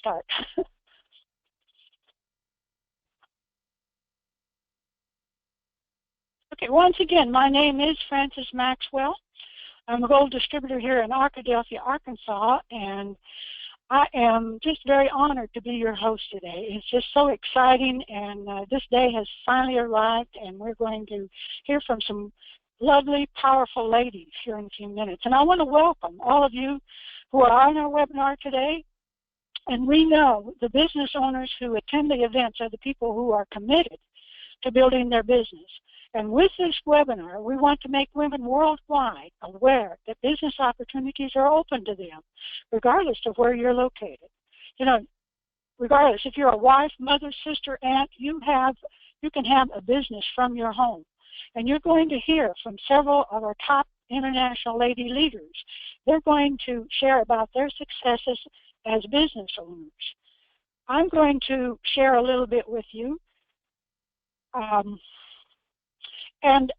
start. Okay, once again, my name is Frances Maxwell. I'm a gold distributor here in Arkadelphia, Arkansas, and I am just very honored to be your host today. It's just so exciting, and this day has finally arrived, and we're going to hear from some lovely, powerful ladies here in a few minutes. And I want to welcome all of you who are on our webinar today. And we know the business owners who attend the events are the people who are committed to building their business. And with this webinar, we want to make women worldwide aware that business opportunities are open to them, regardless of where you're located. You know, regardless if you're a wife, mother, sister, aunt, you can have a business from your home. And you're going to hear from several of our top international lady leaders. They're going to share about their successes as business owners. I'm going to share a little bit with you. And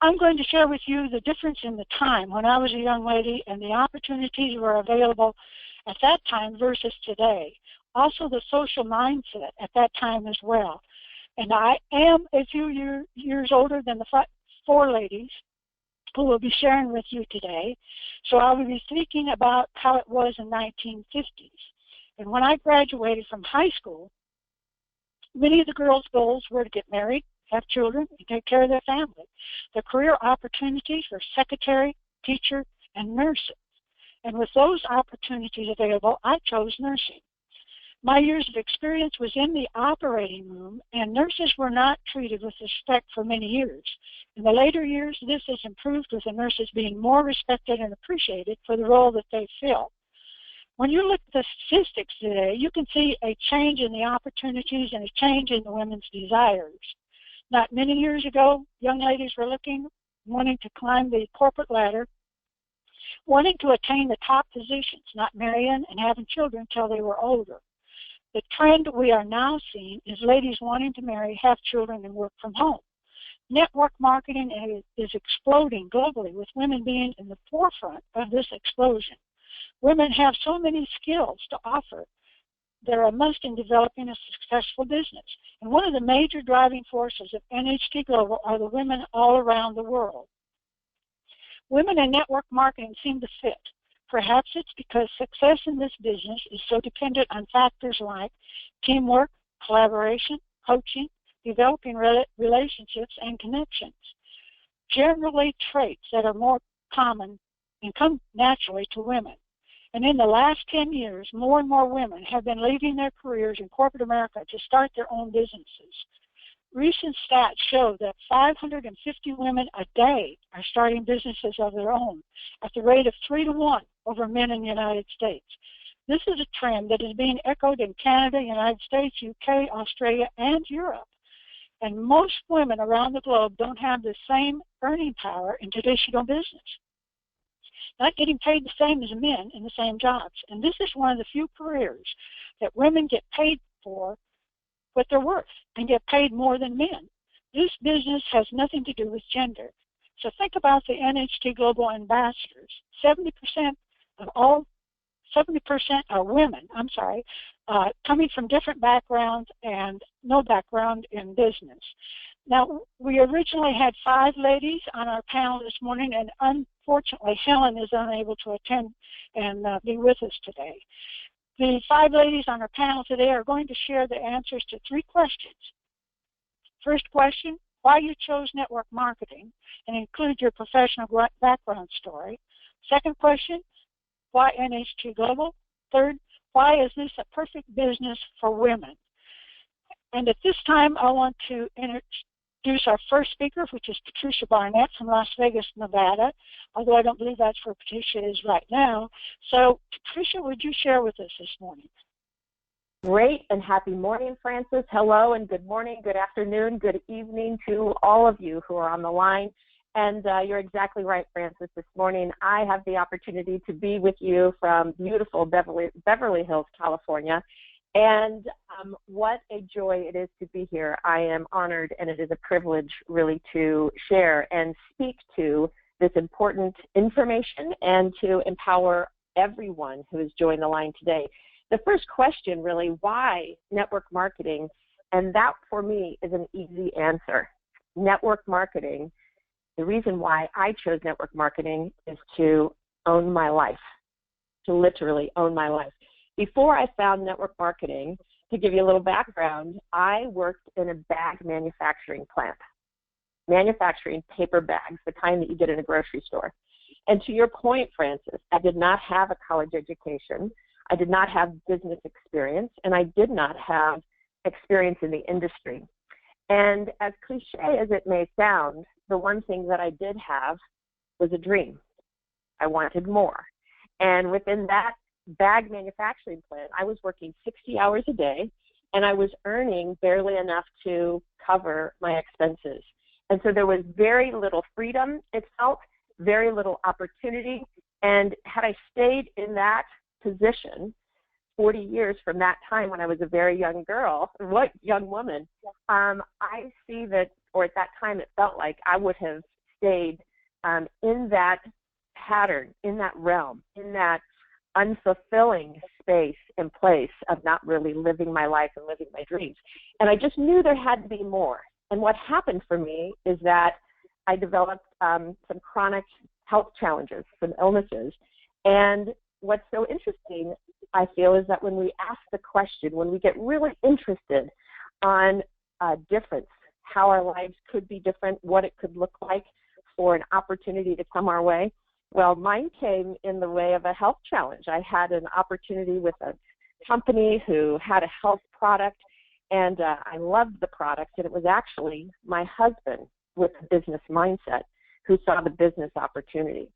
I'm going to share with you the difference in the time when I was a young lady and the opportunities were available at that time versus today. Also the social mindset at that time as well. And I am a few years older than the four ladies who will be sharing with you today. So I will be speaking about how it was in the 1950s. And when I graduated from high school, many of the girls' goals were to get married, have children, and take care of their family. The career opportunities were secretary, teacher, and nursing. And with those opportunities available, I chose nursing. My years of experience was in the operating room, and nurses were not treated with respect for many years. In the later years, this has improved with the nurses being more respected and appreciated for the role that they fill. When you look at the statistics today, you can see a change in the opportunities and a change in the women's desires. Not many years ago, young ladies were wanting to climb the corporate ladder, wanting to attain the top positions, not marrying and having children until they were older. The trend we are now seeing is ladies wanting to marry, have children, and work from home. Network marketing is exploding globally, with women being in the forefront of this explosion. Women have so many skills to offer. They're a must in developing a successful business. And one of the major driving forces of NHT Global are the women all around the world. Women in network marketing seem to fit. Perhaps it's because success in this business is so dependent on factors like teamwork, collaboration, coaching, developing relationships, and connections. Generally traits that are more common and come naturally to women. And in the last 10 years, more and more women have been leaving their careers in corporate America to start their own businesses. Recent stats show that 550 women a day are starting businesses of their own at the rate of 3 to 1 over men in the United States. This is a trend that is being echoed in Canada, United States, UK, Australia, and Europe. And most women around the globe don't have the same earning power in traditional business. Not getting paid the same as men in the same jobs. And this is one of the few careers that women get paid for what they're worth and get paid more than men. This business has nothing to do with gender. So think about the NHT Global ambassadors. 70% are women, coming from different backgrounds and no background in business. Now, we originally had 5 ladies on our panel this morning, and unfortunately, Helen is unable to attend and be with us today. The 5 ladies on our panel today are going to share the answers to 3 questions. First question, why you chose network marketing, and include your professional background story. Second question, why NHT Global? Third, why is this a perfect business for women? And at this time, I want to introduce our first speaker, which is Patricia Barnett from Las Vegas, Nevada, although I don't believe that's where Patricia is right now. So, Patricia, would you share with us this morning? Great, and happy morning, Frances. Hello, and good morning, good afternoon, good evening to all of you who are on the line. And you're exactly right, Frances. This morning, I have the opportunity to be with you from beautiful Beverly Hills, California. And what a joy it is to be here. I am honored, and it is a privilege really to share and speak to this important information and to empower everyone who has joined the line today. the first question really, why network marketing? And that for me is an easy answer. Network marketing, the reason why I chose network marketing is to own my life, to literally own my life. Before I found network marketing, to give you a little background, I worked in a bag manufacturing plant, manufacturing paper bags, the kind that you get in a grocery store. And to your point, Francis, I did not have a college education. I did not have business experience, and I did not have experience in the industry. And as cliche as it may sound, the one thing that I did have was a dream. I wanted more. And within that bag manufacturing plant, I was working 60 hours a day, and I was earning barely enough to cover my expenses. And so there was very little freedom, it felt, very little opportunity. And had I stayed in that position 40 years from that time when I was a very young girl, young woman, I see that, or at that time it felt like I would have stayed in that pattern, in that realm, in that unfulfilling space and place of not really living my life and living my dreams. And I just knew there had to be more. And what happened for me is that I developed some chronic health challenges, some illnesses. And what's so interesting, I feel, is that when we ask the question, when we get really interested on difference, how our lives could be different, what it could look like for an opportunity to come our way, well, mine came in the way of a health challenge. I had an opportunity with a company who had a health product, and I loved the product, and it was actually my husband with a business mindset who saw the business opportunity.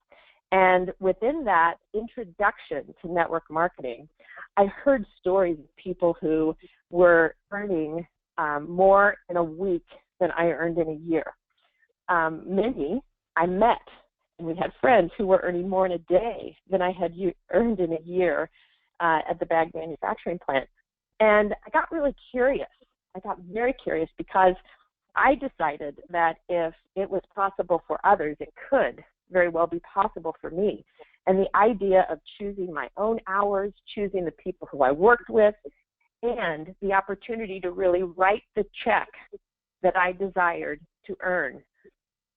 And within that introduction to network marketing, I heard stories of people who were earning more in a week than I earned in a year. Many I met, and we had friends who were earning more in a day than I had earned in a year at the bag manufacturing plant. And I got really curious. I got very curious because I decided that if it was possible for others, it could very well be possible for me. And the idea of choosing my own hours, choosing the people who I worked with, and the opportunity to really write the check that I desired to earn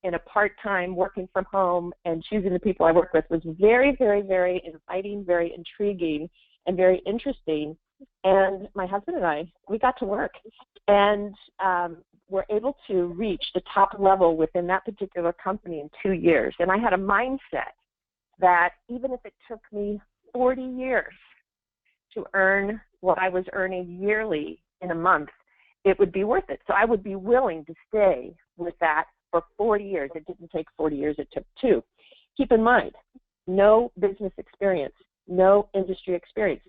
in a part-time working from home and choosing the people I work with was very, very, very inviting, very intriguing, and very interesting. And my husband and I, we got to work and were able to reach the top level within that particular company in 2 years. And I had a mindset that even if it took me 40 years to earn what I was earning yearly in a month, it would be worth it. So I would be willing to stay with that for 40 years. It didn't take 40 years, it took 2. Keep in mind, no business experience, no industry experience.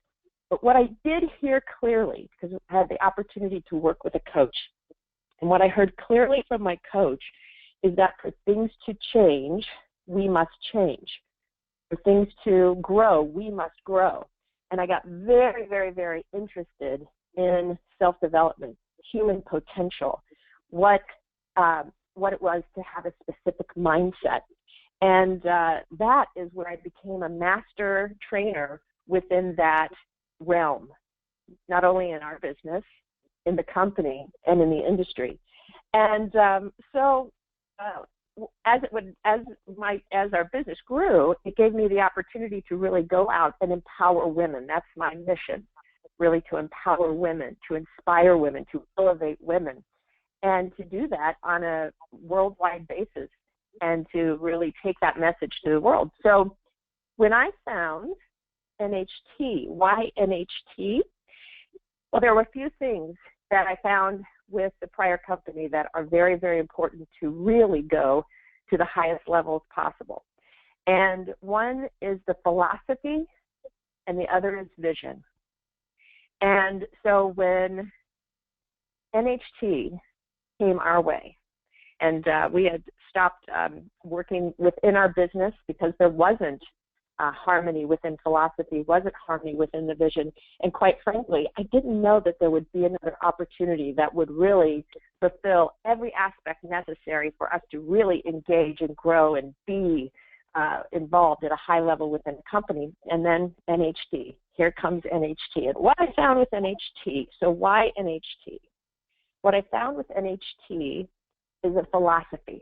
But what I did hear clearly, because I had the opportunity to work with a coach, and what I heard clearly from my coach is that for things to change, we must change. For things to grow, we must grow. And I got very, very, very interested in self-development, human potential, what it was to have a specific mindset. And that is where I became a master trainer within that realm, not only in our business, in the company, and in the industry. And as our business grew, it gave me the opportunity to really go out and empower women. That's my mission, really, to empower women, to inspire women, to elevate women, and to do that on a worldwide basis and to really take that message to the world. So when I found NHT, why NHT? Well, there were a few things that I found with the prior company that are very, very important to really go to the highest levels possible. And one is the philosophy, and the other is vision. And so when NHT came our way, and we had stopped working within our business because there wasn't harmony within philosophy, wasn't harmony within the vision. And quite frankly, I didn't know that there would be another opportunity that would really fulfill every aspect necessary for us to really engage and grow and be involved at a high level within the company, and then NHT. Here comes NHT. And what I found with NHT, so why NHT? What I found with NHT is a philosophy.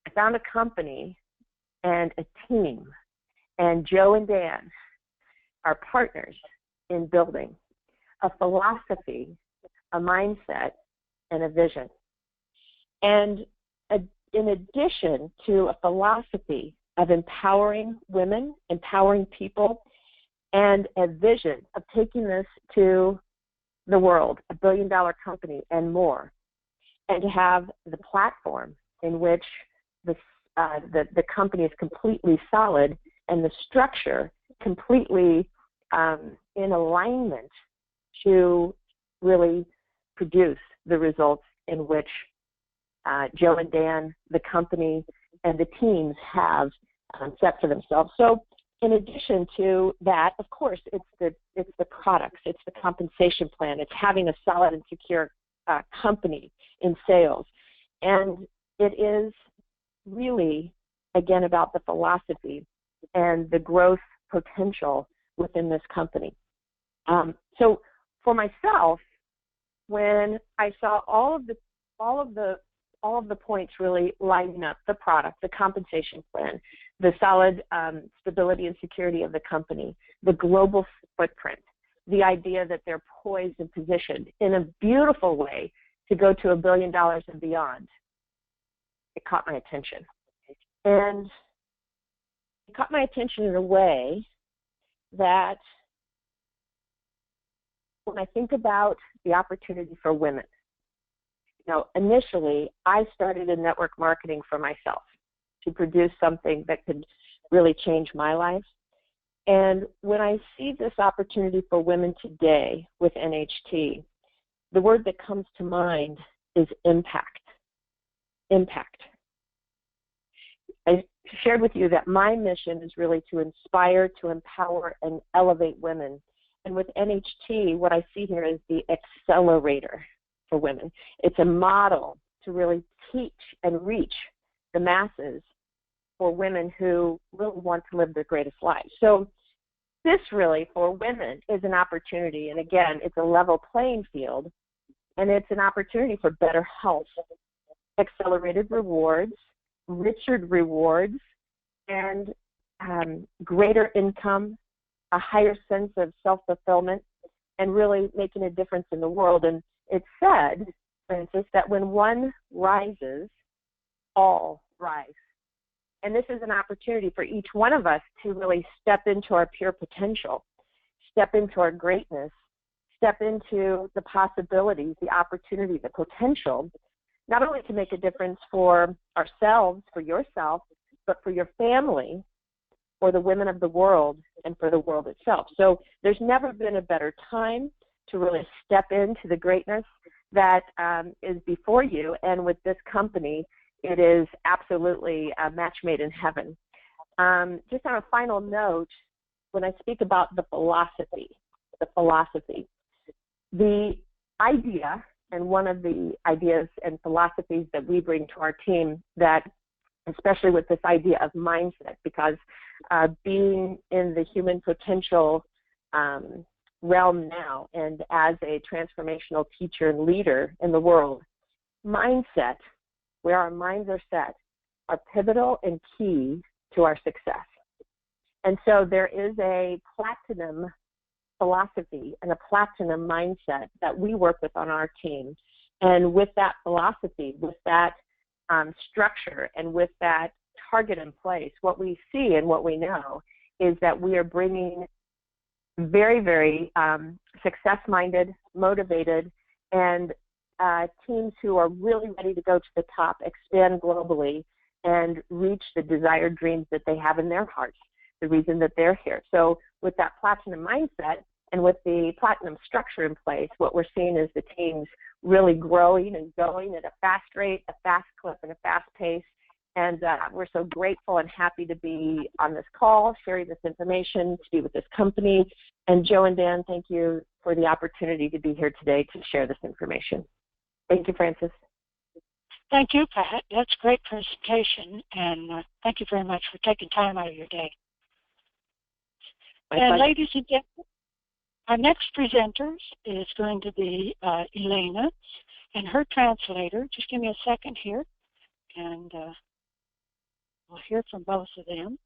I found a company and a team, and Joe and Dan are partners in building a philosophy, a mindset, and a vision. And in addition to a philosophy of empowering women, empowering people, and a vision of taking this to the world, $1 billion company and more, and to have the platform in which the company is completely solid and the structure completely in alignment to really produce the results in which Joe and Dan, the company, and the teams have set for themselves. So in addition to that, of course, it's the products, it's the compensation plan, it's having a solid and secure company in sales. And it is really, again, about the philosophy and the growth potential within this company. So for myself, when I saw all of the points really lining up, the product, the compensation plan, the solid stability and security of the company, the global footprint, the idea that they're poised and positioned in a beautiful way to go to $1 billion and beyond, it caught my attention. And it caught my attention in a way that when I think about the opportunity for women, initially I started in network marketing for myself to produce something that could really change my life. And when I see this opportunity for women today with NHT, the word that comes to mind is impact. Impact. I shared with you that my mission is really to inspire, to empower, and elevate women. And with NHT, what I see here is the accelerator for women. It's a model to really teach and reach the masses for women who really want to live their greatest lives. So this really, for women, is an opportunity. And again, it's a level playing field, and it's an opportunity for better health, accelerated rewards, richer rewards, and greater income, a higher sense of self-fulfillment, and really making a difference in the world. And it's said, Francis, that when one rises, all rise. And this is an opportunity for each one of us to really step into our pure potential, step into our greatness, step into the possibilities, the opportunity, the potential, not only to make a difference for ourselves, for yourself, but for your family, for the women of the world, and for the world itself. So there's never been a better time to really step into the greatness that is before you. And with this company, it is absolutely a match made in heaven. Just on a final note, when I speak about the philosophy, the idea, and one of the ideas and philosophies that we bring to our team, that especially with this idea of mindset, because being in the human potential realm now and as a transformational teacher and leader in the world, mindset, where our minds are set, are pivotal and key to our success. And so there is a platinum philosophy and a platinum mindset that we work with on our team. And with that philosophy, with that structure, and with that target in place, what we see and what we know is that we are bringing very, very success-minded, motivated, and teams who are really ready to go to the top, expand globally, and reach the desired dreams that they have in their hearts, the reason that they're here. So with that platinum mindset and with the platinum structure in place, what we're seeing is the teams really growing and going at a fast rate, a fast clip, and a fast pace. And we're so grateful and happy to be on this call, sharing this information, to be with this company. And Joe and Dan, thank you for the opportunity to be here today to share this information. Thank you, Francis. Thank you, Pat. That's a great presentation, and thank you very much for taking time out of your day. And ladies and gentlemen, our next presenter is going to be Elena and her translator. Just give me a second here, and we'll hear from both of them.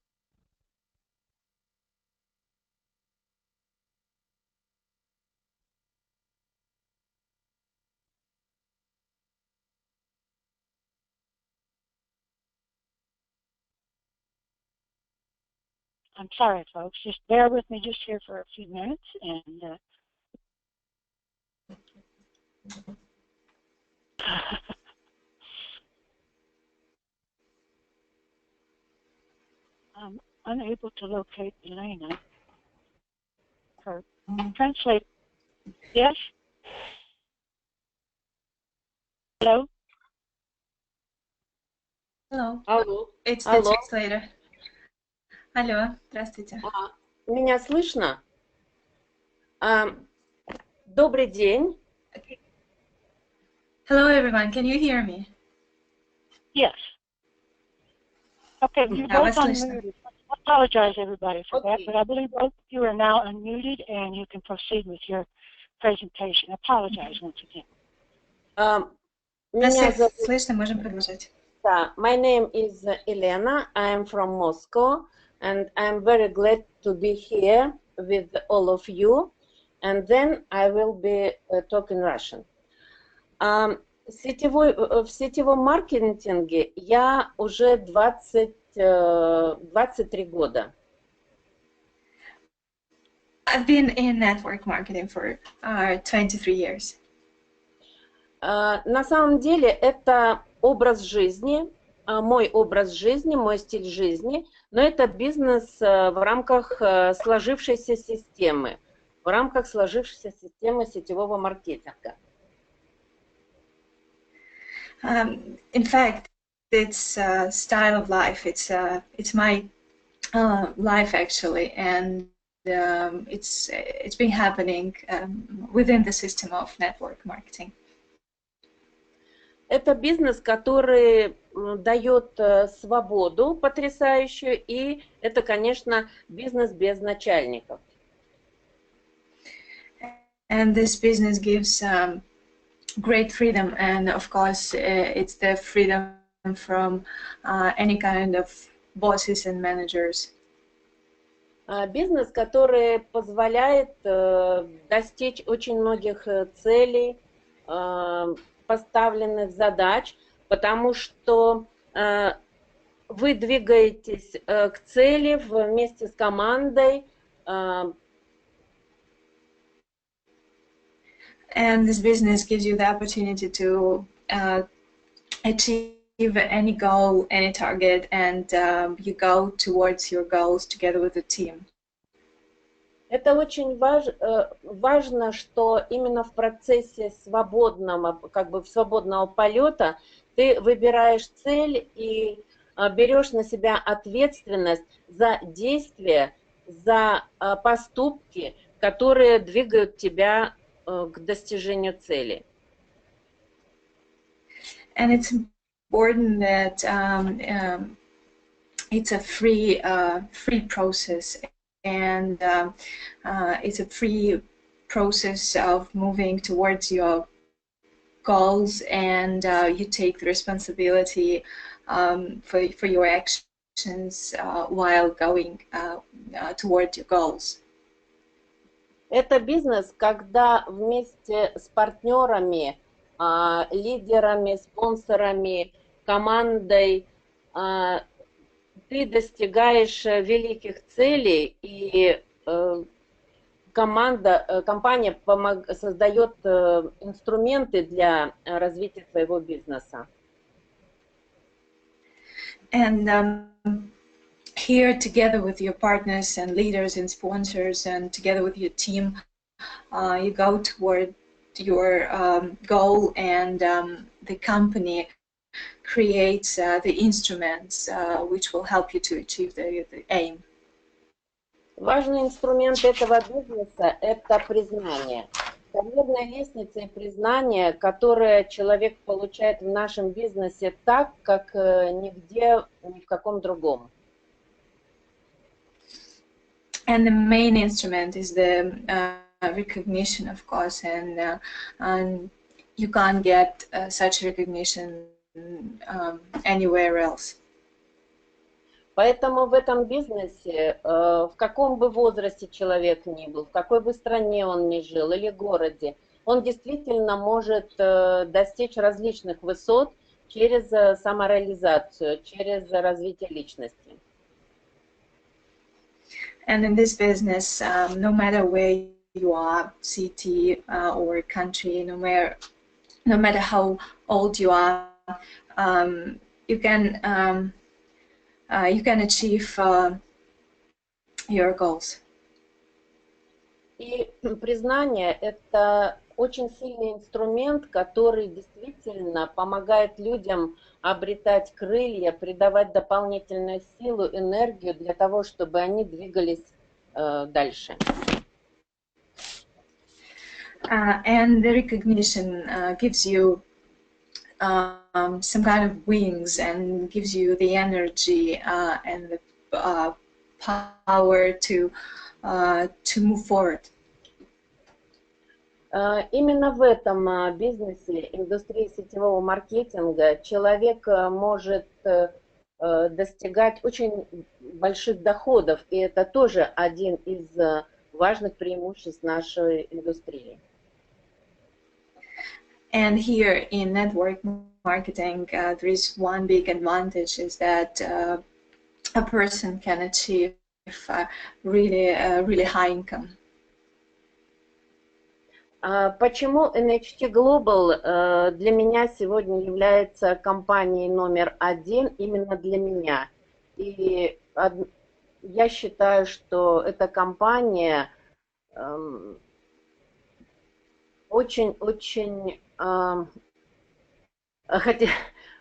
I'm sorry, folks. Just bear with me just here for a few minutes, and I'm unable to locate Elena. Her translator. Yes? Hello? Hello. Алло. It's the Алло. translator. Алло, здравствуйте. Меня слышно? Добрый день. Hello, everyone. Can you hear me? Yes. Okay, you're both unmuted. I apologize, everybody, for that, but I believe both of you are now unmuted, and you can proceed with your presentation. I apologize once again. Меня зовут... Слышно, можем продолжать. My name is Elena. I am from Moscow, and I'm very glad to be here with all of you. And then I will be talking Russian. В сетевом маркетинге я уже 23 года. I've been in network marketing for 23 years. На самом деле это образ жизни, мой образ жизни, мой стиль жизни, но это бизнес в рамках сложившейся системы, сетевого маркетинга. In fact, it's a style of life. It's my life actually, and it's been happening within the system of network marketing. Это бизнес, который дает свободу потрясающую, и это, конечно, бизнес без начальников. And this business gives great freedom, and of course, it's the freedom from any kind of bosses and managers. Бизнес, который позволяет достичь очень многих целей, поставленных задач, потому что вы двигаетесь к цели вместе с командой. And this business gives you the opportunity to achieve any goal, any target, and you go towards your goals together with the team. Это очень важно, что именно в процессе свободного полета ты выбираешь цель и берешь на себя ответственность за действия, за поступки, которые двигают тебя к достижению цели. And it's important that it's a free process. And it's a free process of moving towards your goals, and you take the responsibility for your actions while going toward your goals. Это бизнес, когда вместе с партнерами, лидерами, спонсорами, командой ты достигаешь великих целей, и компания создает инструменты для развития своего бизнеса. And here, together with your partners and leaders and sponsors, and together with your team, you go toward your goal, and the company creates the instruments which will help you to achieve the aim. Важный инструмент этого бизнеса – это признание. карьерная лестница и признание, которое человек получает в нашем бизнесе так, как нигде, ни в каком другом. And the main instrument is the recognition, of course, and you can't get such recognition anywhere else. Поэтому в этом бизнесе, в каком бы возрасте человек ни был, в какой бы стране он ни жил или городе, он действительно может достичь различных высот через самореализацию, через развитие личности. And in this business, no matter where you are, city or country, no matter how old you are, you can achieve your goals. И признание – это очень сильный инструмент, который действительно помогает людям обретать крылья, придавать дополнительную силу, энергию для того, чтобы они двигались дальше. And the recognition gives you some kind of wings and gives you the energy and the power to move forward. Именно в этом бизнесе, индустрии сетевого маркетинга, человек может достигать очень больших доходов, и это тоже один из важных преимуществ нашей индустрии. And here in network marketing, there is one big advantage is that a person can achieve really high income. Почему NHT Global для меня сегодня является компанией номер один именно для меня? И я считаю, что эта компания очень-очень...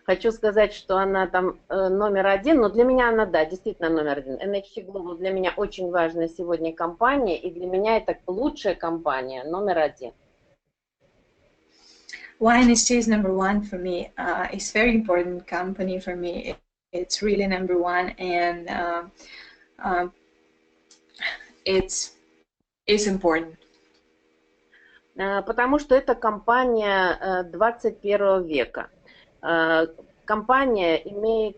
Хочу сказать, что она там номер один, но для меня она, да, действительно номер один. NHT Global для меня очень важная сегодня компания, и для меня это лучшая компания, номер один. Why NHT is number one for me? It's very important company for me. It's really number one, and it's important. Потому что это компания 21 века. Компания имеет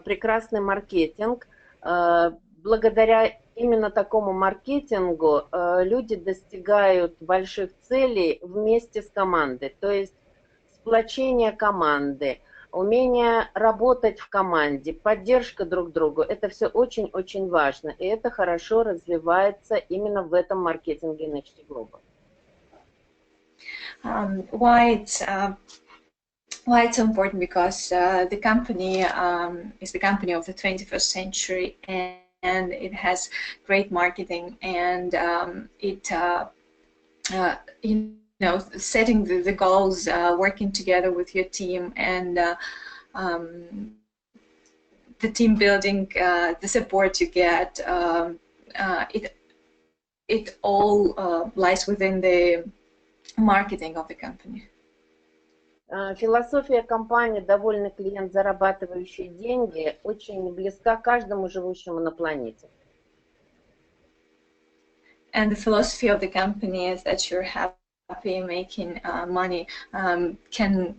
прекрасный маркетинг. Благодаря именно такому маркетингу люди достигают больших целей вместе с командой. То есть сплочение команды, умение работать в команде, поддержка друг другу. Это все очень-очень важно. И это хорошо развивается именно в этом маркетинге NHT Global. Why it's so important? Because the company is the company of the 21st century, and it has great marketing, and setting the goals, working together with your team, and the team building, the support you get, it all lies within the marketing of the company. Философия компании «Довольный клиент, зарабатывающий деньги» очень близка каждому живущему на планете. And the philosophy of the company is that you're happy making money can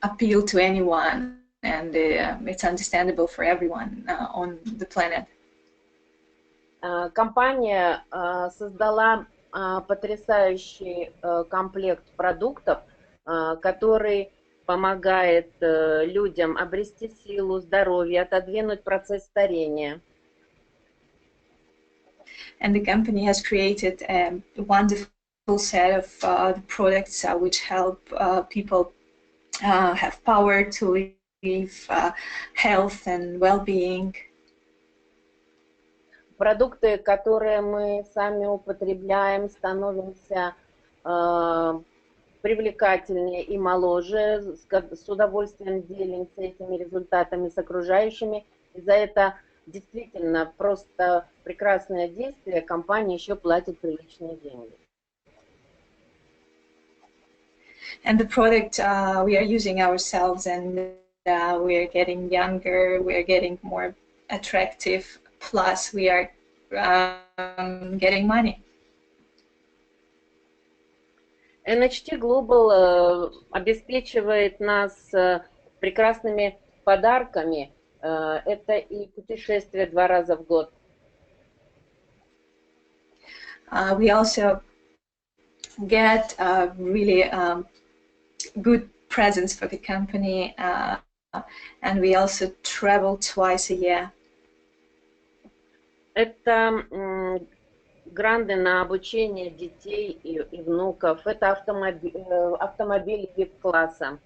appeal to anyone, and it's understandable for everyone on the planet. Компания создала потрясающий комплект продуктов, который помогает людям обрести силу, здоровье, отодвинуть процесс старения. And the company has created a wonderful set of products which help people have power to live, health and well-being. Продукты, которые мы сами употребляем, становимся привлекательнее и моложе, с удовольствием делимся этими результатами с окружающими. И за это действительно просто прекрасное действие компания еще платит приличные деньги. And the product we are using ourselves, and we are getting younger, we are getting more attractive, plus we are getting money. NHT Global обеспечивает нас прекрасными подарками. Это и путешествие 2 раза в год. We also get really good presents for the company, and we also travel twice a year. Это гранты на обучение детей и внуков. Это автомобили VIP-класса.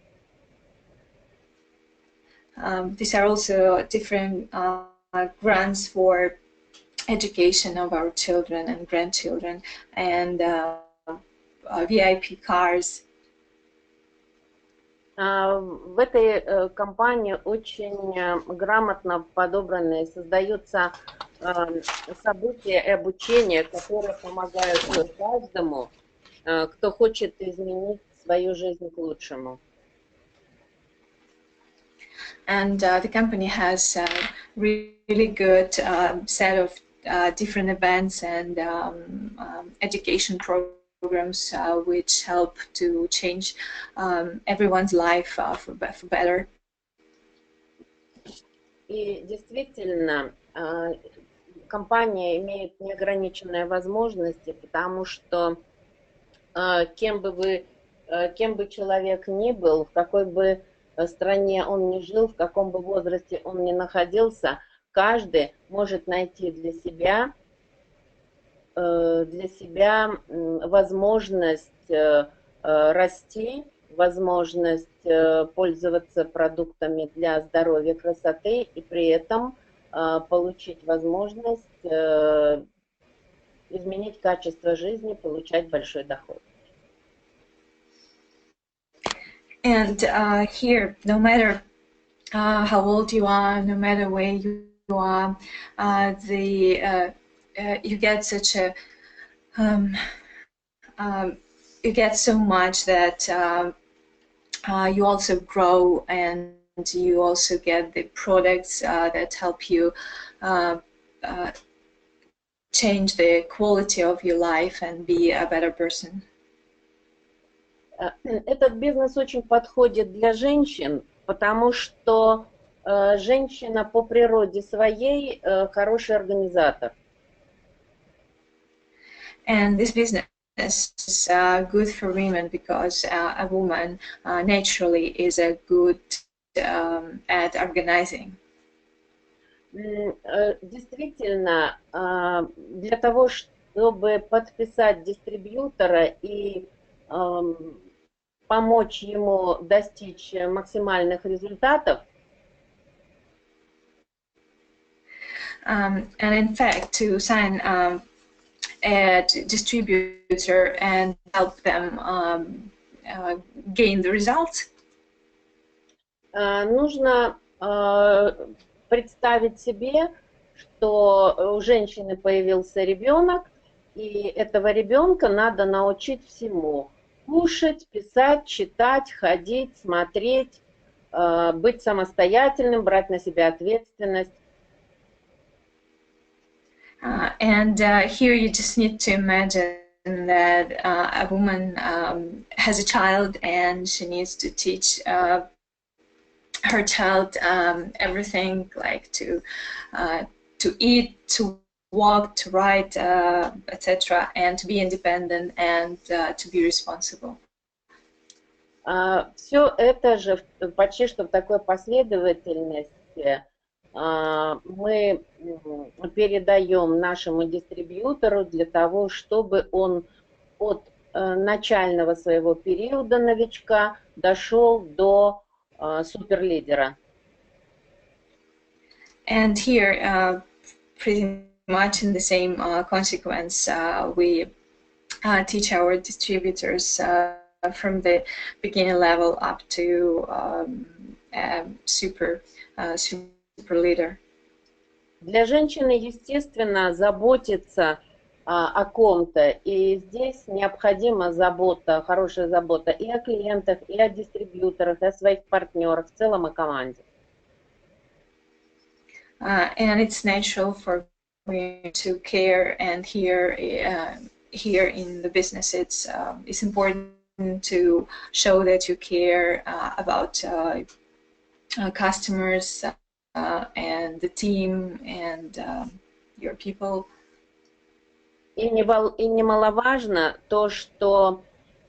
These are also different grants for education of our children and grandchildren, and VIP cars. В этой компании очень грамотно подобраны и создаются события и обучение, которые помогают каждому, кто хочет изменить свою жизнь к лучшему. And the company has a really good set of different events and education programs which help to change everyone's life for better. И действительно, компания имеет неограниченные возможности, потому что кем бы человек ни был, в какой бы стране он ни жил, в каком бы возрасте он ни находился, каждый может найти для себя возможность расти, возможность пользоваться продуктами для здоровья, красоты и при этом получить возможность изменить качество жизни, получать большой доход. And here, no matter how old you are, no matter where you are, you get such a you get so much that you also grow, and you also get the products that help you change the quality of your life and be a better person. Этот бизнес очень подходит для женщин, потому что женщина по природе своей хороший организатор. And this business is good for women because a woman naturally is a good at organizing. Действительно, для того, чтобы подписать дистрибьютора и помочь ему достичь максимальных результатов. And in fact, to sign a distributor and help them gain the results, нужно представить себе, что у женщины появился ребенок, и этого ребенка надо научить всему. Кушать, писать, читать, ходить, смотреть, быть самостоятельным, брать на себя ответственность. And here you just need to imagine that a woman has a child and she needs to teach her child everything, like to eat, to walk, to write, etc., and to be independent and to be responsible. Все это же почти что в такой последовательности мы передаем нашему дистрибьютору для того, чтобы он от начального своего периода новичка дошел до суперлидера. And here, pretty much in the same consequence, we teach our distributors from the beginner level up to super leader. Для женщины, естественно, заботиться о ком-то. И здесь необходима забота, хорошая забота и о клиентах, и о дистрибьюторах, и о своих партнерах, в целом о команде. And it's natural for women to care, and here in the business it's important to show that you care about customers and the team and your people. И немаловажно то, что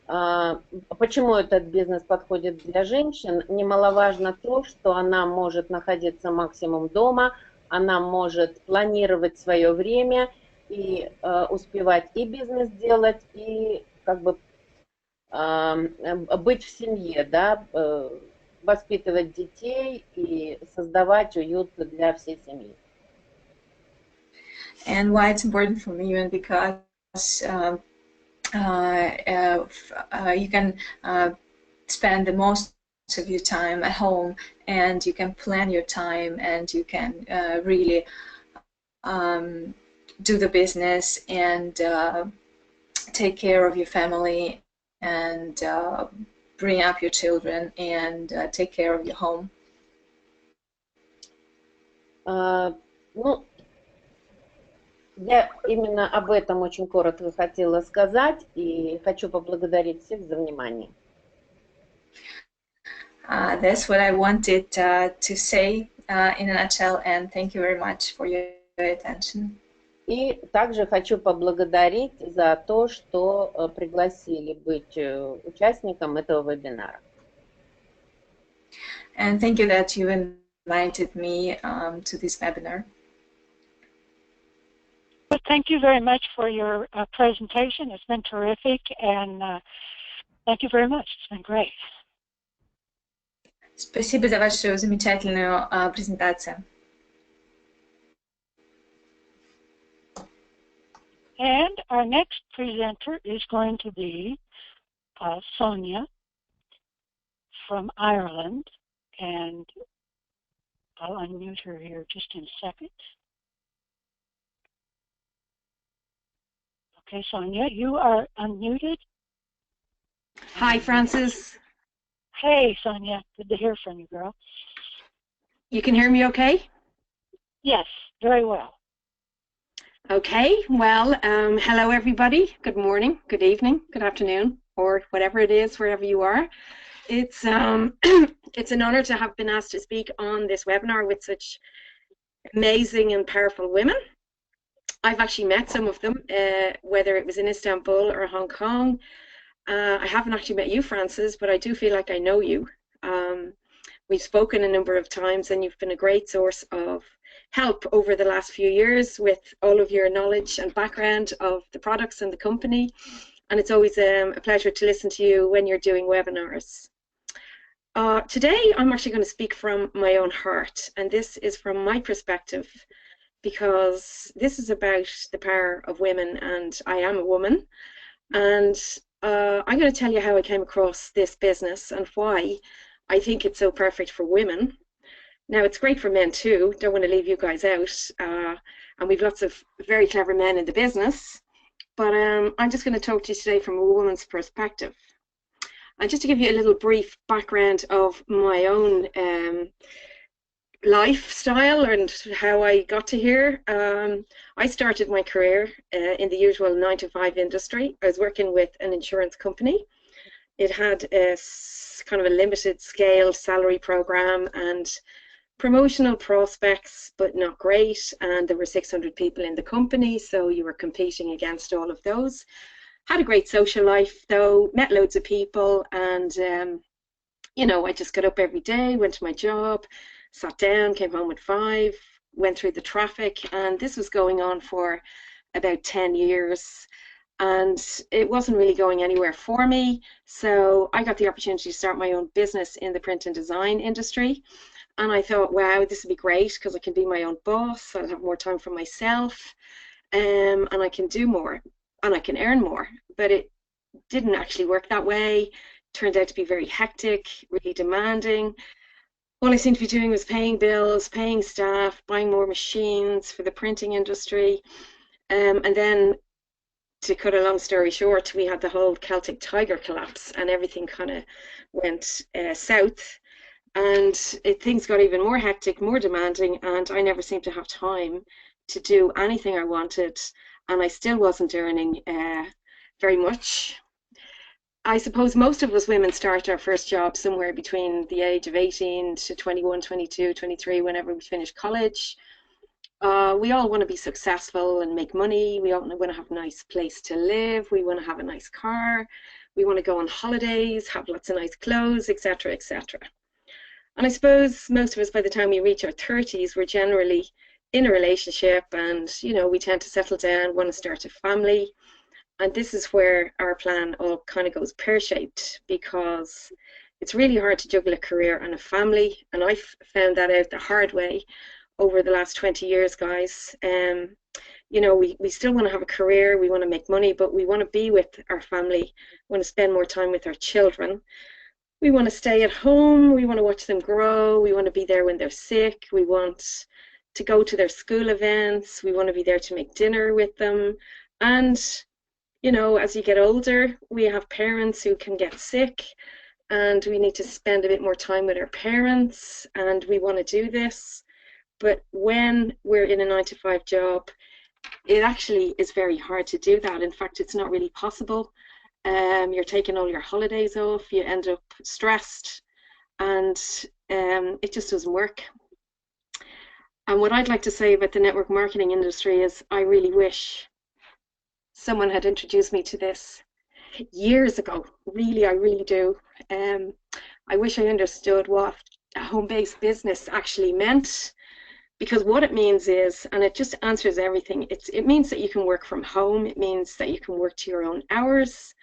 почему этот бизнес подходит для женщин, немаловажно то, что она может находиться максимум дома, она может планировать свое время и успевать и бизнес делать, и как бы быть в семье, да, воспитывать детей и создавать уют для всей семьи. And why it's important for me, and because you can spend the most of your time at home, and you can plan your time, and you can really do the business and take care of your family and bring up your children and take care of your home. Ну, я именно об этом очень коротко хотела сказать и хочу поблагодарить всех за внимание. That's what I wanted to say in a nutshell, and thank you very much for your attention. И также хочу поблагодарить за то, что пригласили быть участником этого вебинара. And thank you that you invited me to this webinar. Well, thank you very much for your presentation. It's been terrific, and thank you very much. It's been great. Спасибо за вашу замечательную презентацию. And our next presenter is going to be Sonia from Ireland, and I'll unmute her here just in a second. Okay, Sonia, you are unmuted. Hi, Frances. Hey, Sonia, good to hear from you, girl. You can hear me okay? Yes, very well. Okay, well, hello everybody. Good morning, good evening, good afternoon, or whatever it is, wherever you are. It's it's an honor to have been asked to speak on this webinar with such amazing and powerful women. I've actually met some of them, whether it was in Istanbul or Hong Kong. I haven't actually met you, Frances, but I do feel like I know you. We've spoken a number of times, and you've been a great source of help over the last few years with all of your knowledge and background of the products and the company. And it's always a pleasure to listen to you when you're doing webinars. Today, I'm actually going to speak from my own heart, and this is from my perspective, because this is about the power of women, and I am a woman. And I'm going to tell you how I came across this business and why I think it's so perfect for women. Now, it's great for men too, don't want to leave you guys out, and we've lots of very clever men in the business, but I'm just going to talk to you today from a woman's perspective. And just to give you a little brief background of my own lifestyle and how I got to here. I started my career in the usual 9-to-5 industry. I was working with an insurance company. It had a kind of a limited scale salary program and promotional prospects, but not great, and there were 600 people in the company, so you were competing against all of those. Had a great social life though, met loads of people, and you know, I just got up every day, went to my job, sat down, came home at 5, went through the traffic, and this was going on for about 10 years, and it wasn't really going anywhere for me, so I got the opportunity to start my own business in the print and design industry. And I thought, wow, this would be great because I can be my own boss, I'll have more time for myself, and I can do more, and I can earn more. But it didn't actually work that way. Turned out to be very hectic, really demanding. All I seemed to be doing was paying bills, paying staff, buying more machines for the printing industry. And then to cut a long story short, we had the whole Celtic Tiger collapse, and everything kind of went south, and things got even more hectic, more demanding, and I never seemed to have time to do anything I wanted, and I still wasn't earning very much. I suppose most of us women start our first job somewhere between the age of 18 to 21, 22, 23, whenever we finish college. We all want to be successful and make money. We all want to have a nice place to live. We want to have a nice car. We want to go on holidays, have lots of nice clothes, etc., etc. And I suppose most of us, by the time we reach our 30s, we're generally in a relationship, and we tend to settle down, want to start a family. And this is where our plan all kind of goes pear-shaped, because it's really hard to juggle a career and a family, and I found that out the hard way over the last 20 years, guys. We still want to have a career, we want to make money, but we want to be with our family, we want to spend more time with our children. We want to stay at home, we want to watch them grow, we want to be there when they're sick, we want to go to their school events, we want to be there to make dinner with them. And as you get older, we have parents who can get sick, and we need to spend a bit more time with our parents, and we want to do this. But when we're in a 9-to-5 job, it actually is very hard to do that. In fact, it's not really possible. You're taking all your holidays off, you end up stressed, and it just doesn't work. And what I'd like to say about the network marketing industry is I really wish someone had introduced me to this years ago. Really, I really do. I wish I understood what a home-based business actually meant, because what it means is, and it just answers everything, it means that you can work from home, it means that you can work to your own hours,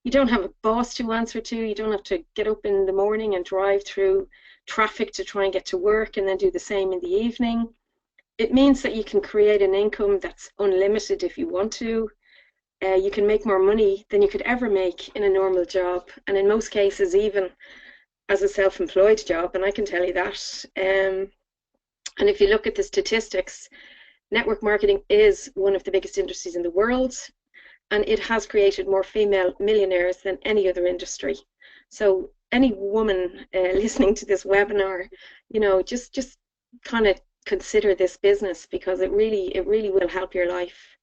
you don't have a boss to answer to, you don't have to get up in the morning and drive through traffic to try and get to work and then do the same in the evening. It means that you can create an income that's unlimited if you want to. You can make more money than you could ever make in a normal job, and in most cases even as a self-employed job, and I can tell you that. And if you look at the statistics, network marketing is one of the biggest industries in the world, and it has created more female millionaires than any other industry. So any woman listening to this webinar, just kind of consider this business, because it really will help your life.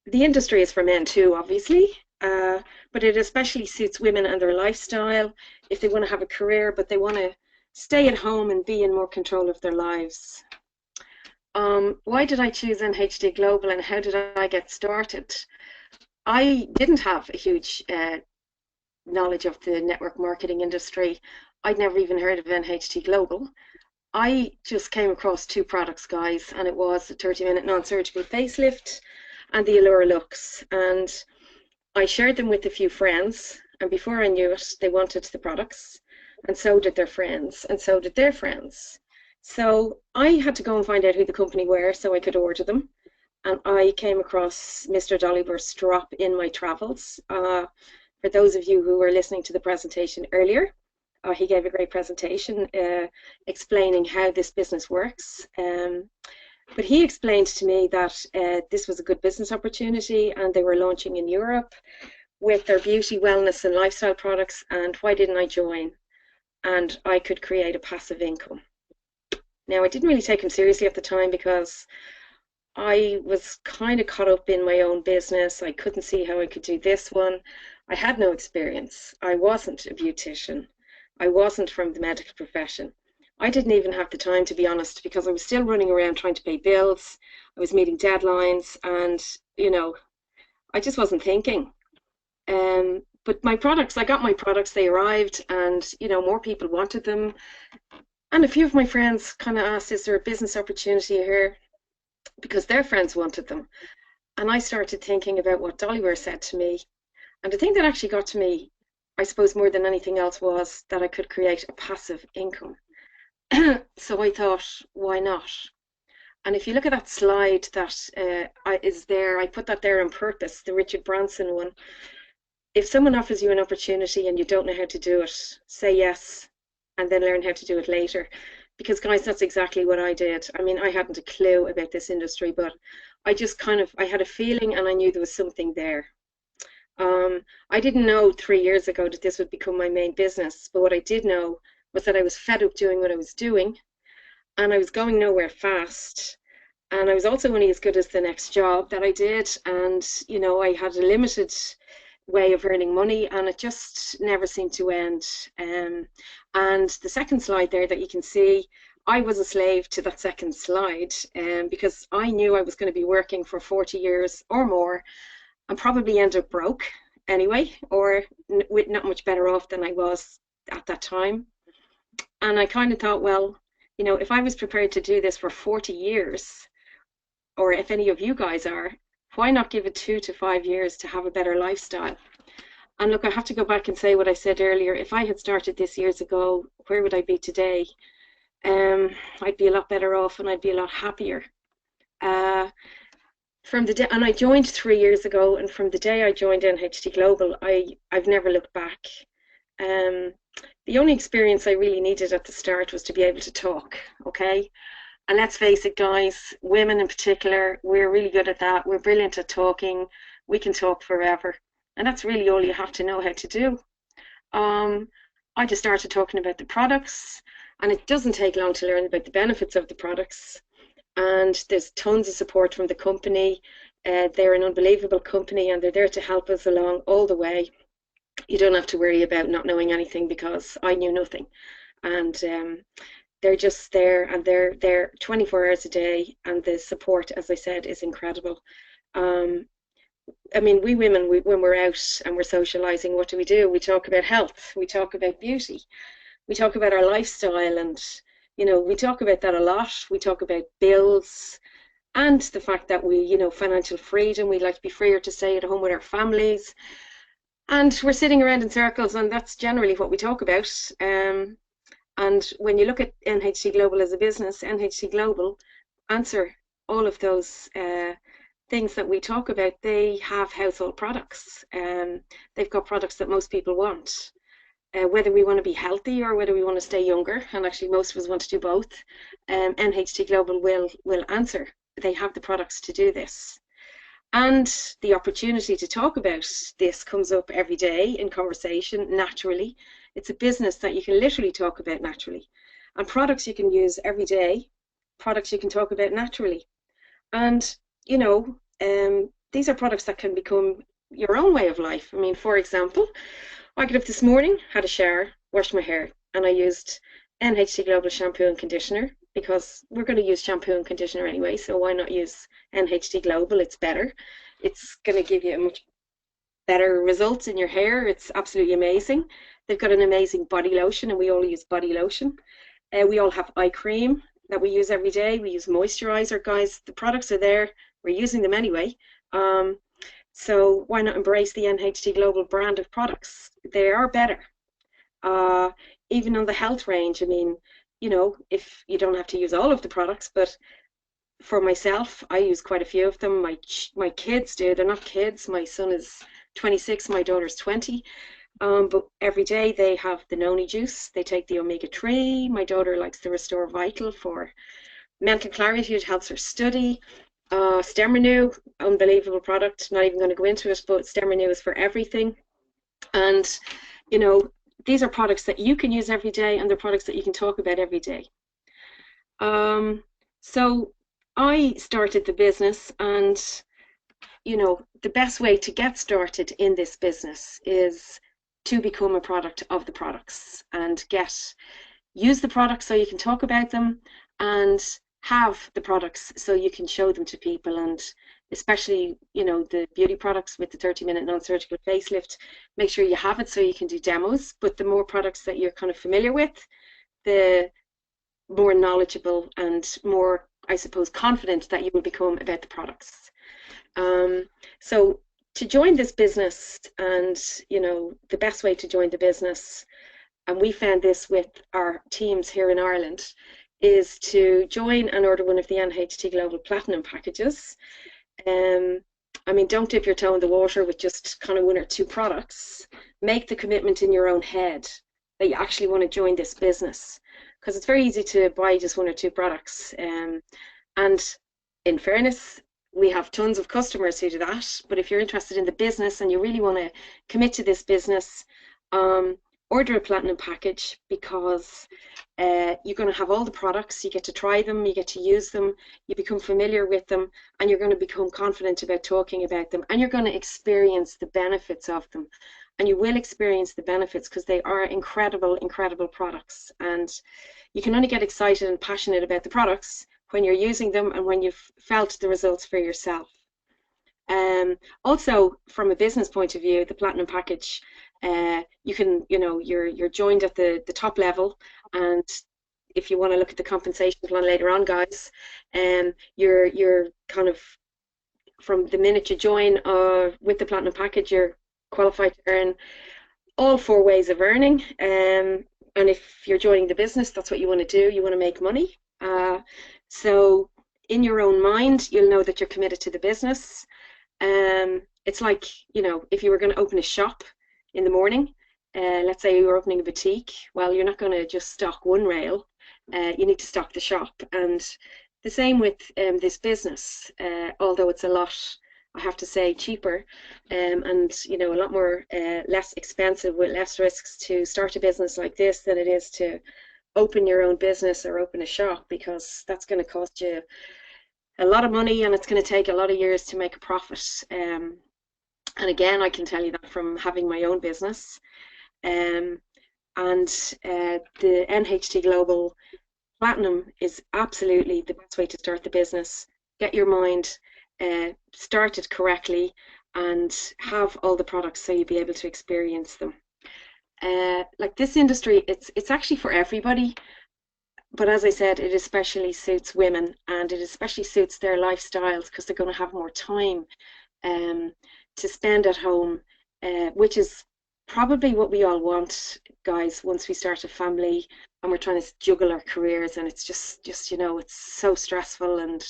The industry is for men too, obviously, but it especially suits women and their lifestyle if they want to have a career, but they want to stay at home and be in more control of their lives. Why did I choose NHD Global, and how did I get started? I didn't have a huge knowledge of the network marketing industry. I'd never even heard of NHD Global. I just came across two products, guys, and it was a 30-minute non-surgical facelift and the Allure Lux, and I shared them with a few friends, and before I knew it, they wanted the products, and so did their friends, and so did their friends. So I had to go and find out who the company were so I could order them, and I came across Mr. Dollyburst's drop in my travels. For those of you who were listening to the presentation earlier, he gave a great presentation explaining how this business works. But he explained to me that this was a good business opportunity, and they were launching in Europe with their beauty, wellness and lifestyle products, and why didn't I join? And I could create a passive income. Now, I didn't really take him seriously at the time because I was kind of caught up in my own business. I couldn't see how I could do this one. I had no experience. I wasn't a beautician. I wasn't from the medical profession. I didn't even have the time, to be honest, because I was still running around trying to pay bills. I was meeting deadlines, and I just wasn't thinking. But my products, I got my products, they arrived, and more people wanted them. And a few of my friends kind of asked, is there a business opportunity here? Because their friends wanted them. And I started thinking about what Dollywear said to me. And the thing that actually got to me, I suppose more than anything else, was that I could create a passive income. So I thought, why not? And if you look at that slide that is there, I put that there on purpose, the Richard Branson one. If someone offers you an opportunity and you don't know how to do it, say yes, and then learn how to do it later. Because guys, that's exactly what I did. I mean, I hadn't a clue about this industry, but I just kind of, I had a feeling and I knew there was something there. I didn't know 3 years ago that this would become my main business, but what I did know was that I was fed up doing what I was doing, and I was going nowhere fast. And I was also only as good as the next job that I did, and you know, I had a limited way of earning money, and it just never seemed to end. And the second slide there that you can see, I was a slave to that second slide, because I knew I was going to be working for 40 years or more and probably end up broke anyway, or with not much better off than I was at that time. And I kind of thought, well, you know, if I was prepared to do this for 40 years, or if any of you guys are, why not give it 2 to 5 years to have a better lifestyle? And look, I have to go back and say what I said earlier. If I had started this years ago, where would I be today? I'd be a lot better off, and I'd be a lot happier. From the day, and I joined 3 years ago, and from the day I joined NHT Global, I've never looked back. The only experience I really needed at the start was to be able to talk, okay? And let's face it, guys, women in particular, we're really good at that. We're brilliant at talking. We can talk forever. And that's really all you have to know how to do. I just started talking about the products, and it doesn't take long to learn about the benefits of the products. And there's tons of support from the company. They're an unbelievable company, and they're there to help us along all the way. You don't have to worry about not knowing anything, because I knew nothing. And they're just there, and they're there 24 hours a day, and the support, as I said, is incredible. I mean, we women, when we're out and we're socializing, what do? We talk about health, we talk about beauty, we talk about our lifestyle, and you know, we talk about that a lot. We talk about bills and the fact that we, you know, financial freedom, we like to be freer to stay at home with our families. And we're sitting around in circles, and that's generally what we talk about. And when you look at NHT Global as a business, NHT Global answer all of those things that we talk about. They have household products. They've got products that most people want. Whether we want to be healthy or whether we want to stay younger, and actually most of us want to do both, NHT Global will answer. They have the products to do this. And the opportunity to talk about this comes up every day in conversation, naturally. It's a business that you can literally talk about naturally. And products you can use every day, products you can talk about naturally. And, you know, these are products that can become your own way of life. I mean, for example, I got up this morning, had a shower, washed my hair, and I used NHT Global shampoo and conditioner, because we're going to use shampoo and conditioner anyway, so why not use NHT Global? It's better. It's going to give you a much better results in your hair. It's absolutely amazing. They've got an amazing body lotion, and we all use body lotion. We all have eye cream that we use every day. We use moisturizer, guys. The products are there. We're using them anyway. So why not embrace the NHT Global brand of products? They are better. Even on the health range, I mean, you know, if you don't have to use all of the products, but for myself, I use quite a few of them. My kids do. They're not kids. My son is 26, my daughter's 20. But every day they have the noni juice. They take the omega-3. My daughter likes the Restore Vital for mental clarity. It helps her study. Stemrenew, unbelievable product. Not even going to go into it, but Stemrenew is for everything. And, you know, these are products that you can use every day, and they're products that you can talk about every day. So I started the business, and, you know, the best way to get started in this business is to become a product of the products and use the products so you can talk about them, and have the products so you can show them to people. And especially, you know, the beauty products with the 30-minute non-surgical facelift, make sure you have it so you can do demos. But the more products that you're kind of familiar with, the more knowledgeable and more, I suppose, confident that you will become about the products. So to join this business, and, you know, the best way to join the business, and we found this with our teams here in Ireland, is to join and order one of the NHT Global Platinum packages. I mean, don't dip your toe in the water with just kind of 1 or 2 products. Make the commitment in your own head that you actually want to join this business, because it's very easy to buy just 1 or 2 products. And in fairness, we have tons of customers who do that. But if you're interested in the business and you really want to commit to this business, order a platinum package, because you're going to have all the products, you get to try them, you get to use them, you become familiar with them, and you're going to become confident about talking about them, and you're going to experience the benefits of them. And you will experience the benefits because they are incredible, incredible products. And you can only get excited and passionate about the products when you're using them and when you've felt the results for yourself. Also, from a business point of view, the platinum package, you can, you're joined at the top level, and if you want to look at the compensation plan later on, guys, you're kind of, from the minute you join with the platinum package, you're qualified to earn all 4 ways of earning. And if you're joining the business, that's what you want to do. You want to make money. So in your own mind, you'll know that you're committed to the business. It's like, if you were going to open a shop in the morning, let's say you were opening a boutique, well, you're not going to just stock one rail. You need to stock the shop. And the same with this business, although it's a lot, I have to say, cheaper, and a lot more less expensive, with less risks to start a business like this than it is to open your own business or open a shop, because that's going to cost you a lot of money and it's going to take a lot of years to make a profit. And again, I can tell you that from having my own business. And the NHT Global Platinum is absolutely the best way to start the business. Get your mind started correctly and have all the products so you'll be able to experience them. Like this industry, it's actually for everybody, but as I said, it especially suits women, and it especially suits their lifestyles, because they're going to have more time to spend at home, which is probably what we all want, guys, once we start a family and we're trying to juggle our careers, and it's just it's so stressful, and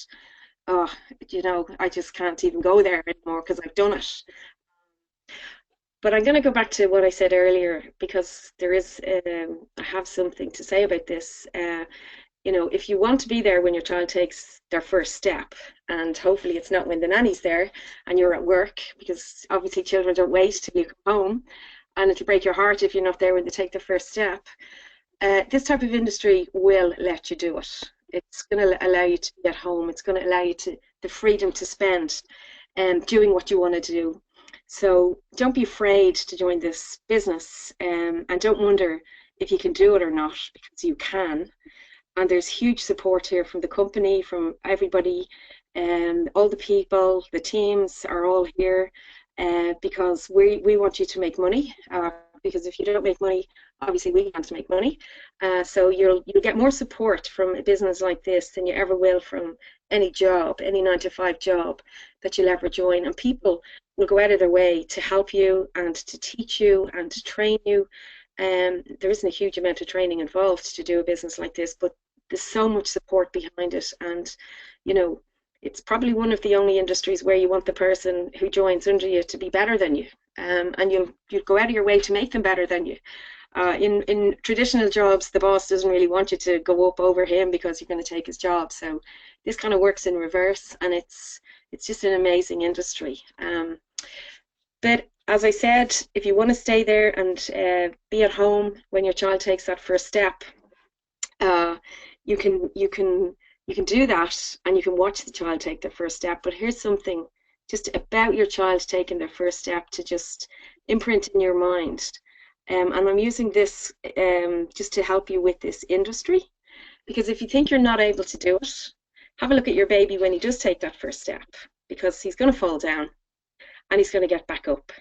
I just can't even go there anymore because I've done it. But I'm going to go back to what I said earlier, because there is, I have something to say about this. If you want to be there when your child takes their first step, and hopefully it's not when the nanny's there and you're at work, because obviously children don't wait till you come home, and it'll break your heart if you're not there when they take their first step. This type of industry will let you do it. It's going to allow you to be at home. It's going to allow you the freedom to spend doing what you want to do. So don't be afraid to join this business, and don't wonder if you can do it or not, because you can. And there's huge support here from the company, from everybody, and all the people, the teams are all here because we want you to make money. Because if you don't make money, obviously we can't make money. So you'll get more support from a business like this than you ever will from any job, any 9-to-5 job that you'll ever join. And people will go out of their way to help you and to teach you and to train you. There isn't a huge amount of training involved to do a business like this, but there's so much support behind it. And it's probably one of the only industries where you want the person who joins under you to be better than you, and you'll go out of your way to make them better than you. In traditional jobs, the boss doesn't really want you to go up over him because you're going to take his job. So this kind of works in reverse, and it's just an amazing industry. But as I said, if you want to stay there and be at home when your child takes that first step, you can do that, and you can watch the child take their first step. But here's something just about your child taking their first step to just imprint in your mind. And I'm using this just to help you with this industry, because if you think you're not able to do it, have a look at your baby when he does take that first step, because he's going to fall down, and he's going to get back up,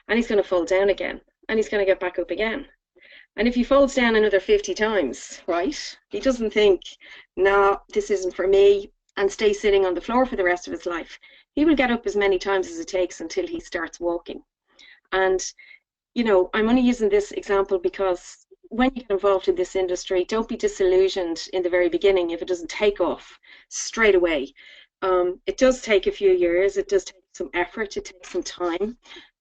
and he's going to fall down again, and he's going to get back up again. And if he falls down another 50 times, right, he doesn't think, no, this isn't for me, and stay sitting on the floor for the rest of his life. He will get up as many times as it takes until he starts walking. And I'm only using this example because when you get involved in this industry, don't be disillusioned in the very beginning if it doesn't take off straight away. It does take a few years. It does take some effort. It takes some time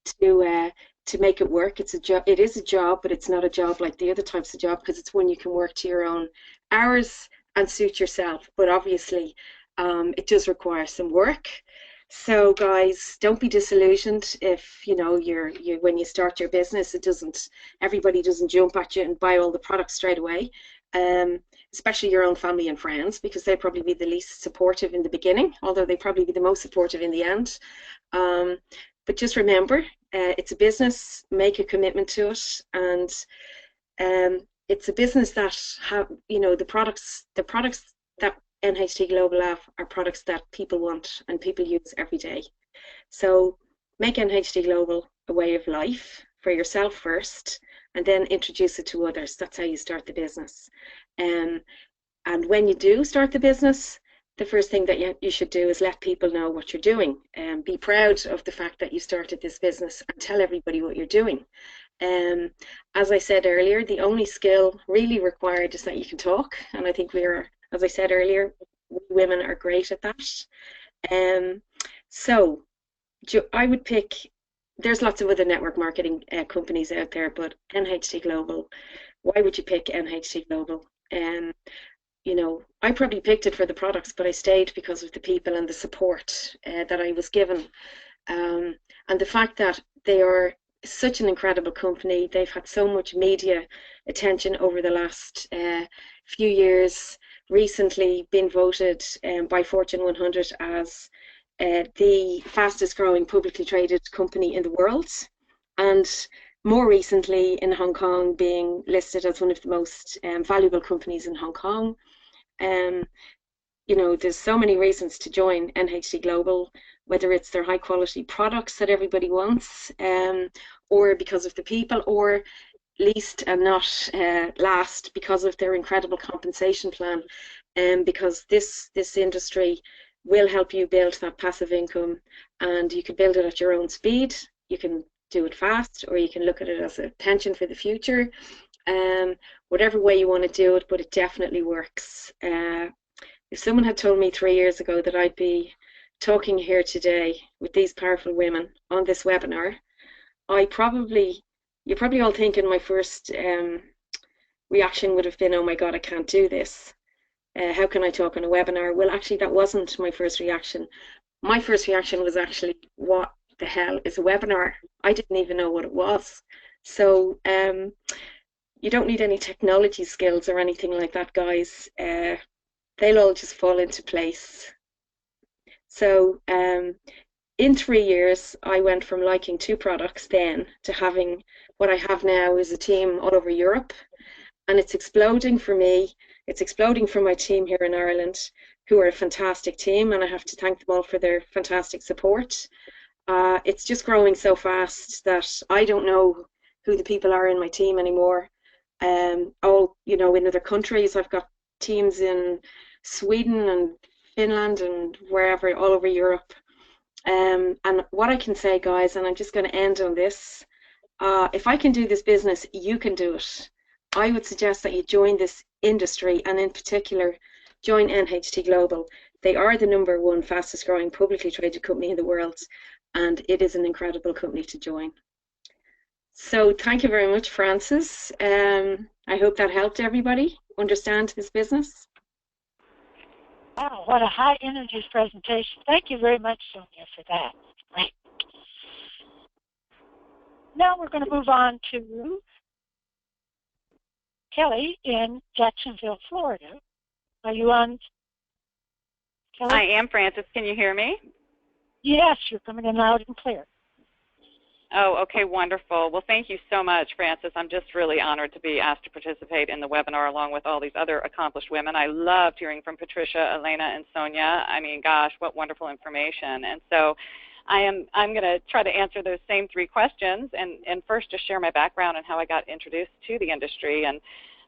to make it work. It's a job. It is a job, but it's not a job like the other types of job, because it's one you can work to your own hours and suit yourself. But obviously, It does require some work. So guys, don't be disillusioned if when you start your business, everybody doesn't jump at you and buy all the products straight away. Especially your own family and friends, because they'll probably be the least supportive in the beginning, although they probably be the most supportive in the end. But just remember, it's a business. Make a commitment to it, and it's a business that the products that NHT Global have are products that people want and people use every day. So make NHT Global a way of life for yourself first, and then introduce it to others. That's how you start the business. And when you do start the business, the first thing that you should do is let people know what you're doing, and be proud of the fact that you started this business, and tell everybody what you're doing. As I said earlier, the only skill really required is that you can talk, and I think as I said earlier, women are great at that. So I would pick, there's lots of other network marketing companies out there, but NHT Global, why would you pick NHT Global? I probably picked it for the products, but I stayed because of the people and the support that I was given. And the fact that they are such an incredible company. They've had so much media attention over the last few years. Recently been voted by Fortune 100 as the fastest growing publicly traded company in the world, and more recently in Hong Kong being listed as one of the most valuable companies in Hong Kong. There's so many reasons to join NHT Global, whether it's their high quality products that everybody wants, or because of the people, or least and not last, because of their incredible compensation plan, because this industry will help you build that passive income, and you can build it at your own speed. You can do it fast, or you can look at it as a pension for the future, whatever way you want to do it, but it definitely works. If someone had told me 3 years ago that I'd be talking here today with these powerful women on this webinar, you're probably all thinking my first reaction would have been, oh my God, I can't do this. How can I talk on a webinar? Well, actually, that wasn't my first reaction. My first reaction was actually, what the hell is a webinar? I didn't even know what it was. So you don't need any technology skills or anything like that, guys. They'll all just fall into place. So in 3 years, I went from liking 2 products then to having what I have now is a team all over Europe, and it's exploding for me. It's exploding for my team here in Ireland, who are a fantastic team, and I have to thank them all for their fantastic support. It's just growing so fast that I don't know who the people are in my team anymore. In other countries, I've got teams in Sweden and Finland and wherever, all over Europe. And what I can say, guys, and I'm just going to end on this, if I can do this business, you can do it. I would suggest that you join this industry, and in particular, join NHT Global. They are the #1 fastest growing publicly traded company in the world, and it is an incredible company to join. So thank you very much, Frances. I hope that helped everybody understand this business. Wow, what a high energy presentation. Thank you very much, Sonia, for that. Great. Now we're going to move on to Kelly in Jacksonville, Florida. Are you on, Kelly? I am, Frances. Can you hear me? Yes, you're coming in loud and clear. Oh, okay, wonderful. Well, thank you so much, Frances. I'm just really honored to be asked to participate in the webinar along with all these other accomplished women. I loved hearing from Patricia, Elena, and Sonia. I mean, gosh, what wonderful information. And so I'm going to try to answer those same 3 questions, and first just share my background and how I got introduced to the industry. And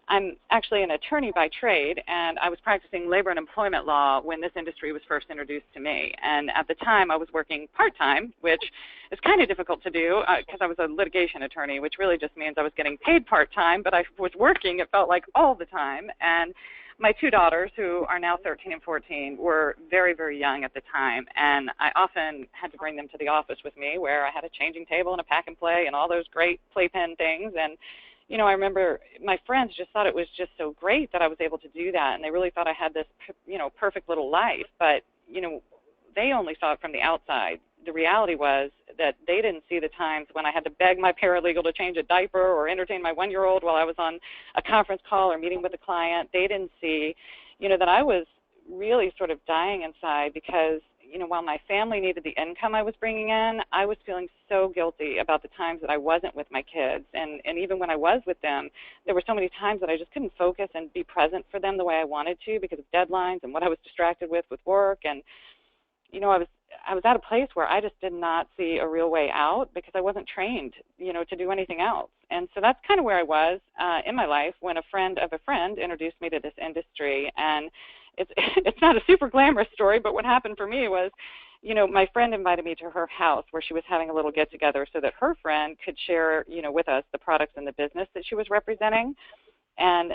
I'm actually an attorney by trade, and I was practicing labor and employment law when this industry was first introduced to me. And at the time, I was working part-time, which is kind of difficult to do because I was a litigation attorney, which really just means I was getting paid part-time, but I was working, it felt like, all the time. And my 2 daughters, who are now 13 and 14, were very, very young at the time, and I often had to bring them to the office with me, where I had a changing table and a pack and play and all those great playpen things. And I remember my friends just thought it was just so great that I was able to do that, and they really thought I had this, perfect little life. But, they only saw it from the outside. The reality was that they didn't see the times when I had to beg my paralegal to change a diaper or entertain my 1-year-old while I was on a conference call or meeting with a client. They didn't see, that I was really sort of dying inside because, while my family needed the income I was bringing in, I was feeling so guilty about the times that I wasn't with my kids. And even when I was with them, there were so many times that I just couldn't focus and be present for them the way I wanted to because of deadlines and what I was distracted with work. And, I was at a place where I just did not see a real way out because I wasn't trained, to do anything else. And so that's kind of where I was in my life when a friend of a friend introduced me to this industry. And it's not a super glamorous story, but what happened for me was, my friend invited me to her house where she was having a little get-together so that her friend could share, with us the products and the business that she was representing. And,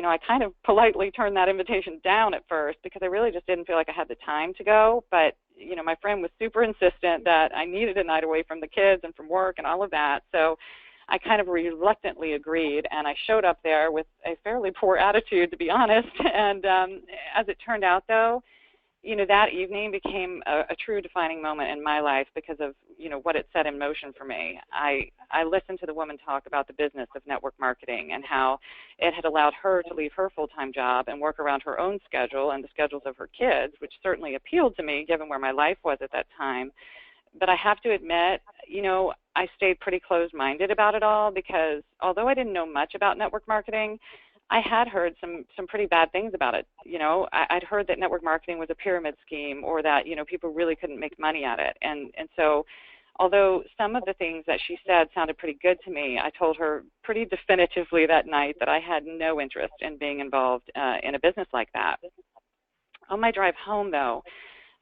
I kind of politely turned that invitation down at first because I really just didn't feel like I had the time to go. But, my friend was super insistent that I needed a night away from the kids and from work and all of that. So I kind of reluctantly agreed, and I showed up there with a fairly poor attitude, to be honest. And as it turned out, though, that evening became a true defining moment in my life because of, what it set in motion for me. I listened to the woman talk about the business of network marketing and how it had allowed her to leave her full-time job and work around her own schedule and the schedules of her kids, which certainly appealed to me given where my life was at that time. But I have to admit, I stayed pretty closed-minded about it all because although I didn't know much about network marketing, I had heard some pretty bad things about it. I'd heard that network marketing was a pyramid scheme or that, people really couldn't make money at it. And so although some of the things that she said sounded pretty good to me, I told her pretty definitively that night that I had no interest in being involved in a business like that. On my drive home, though,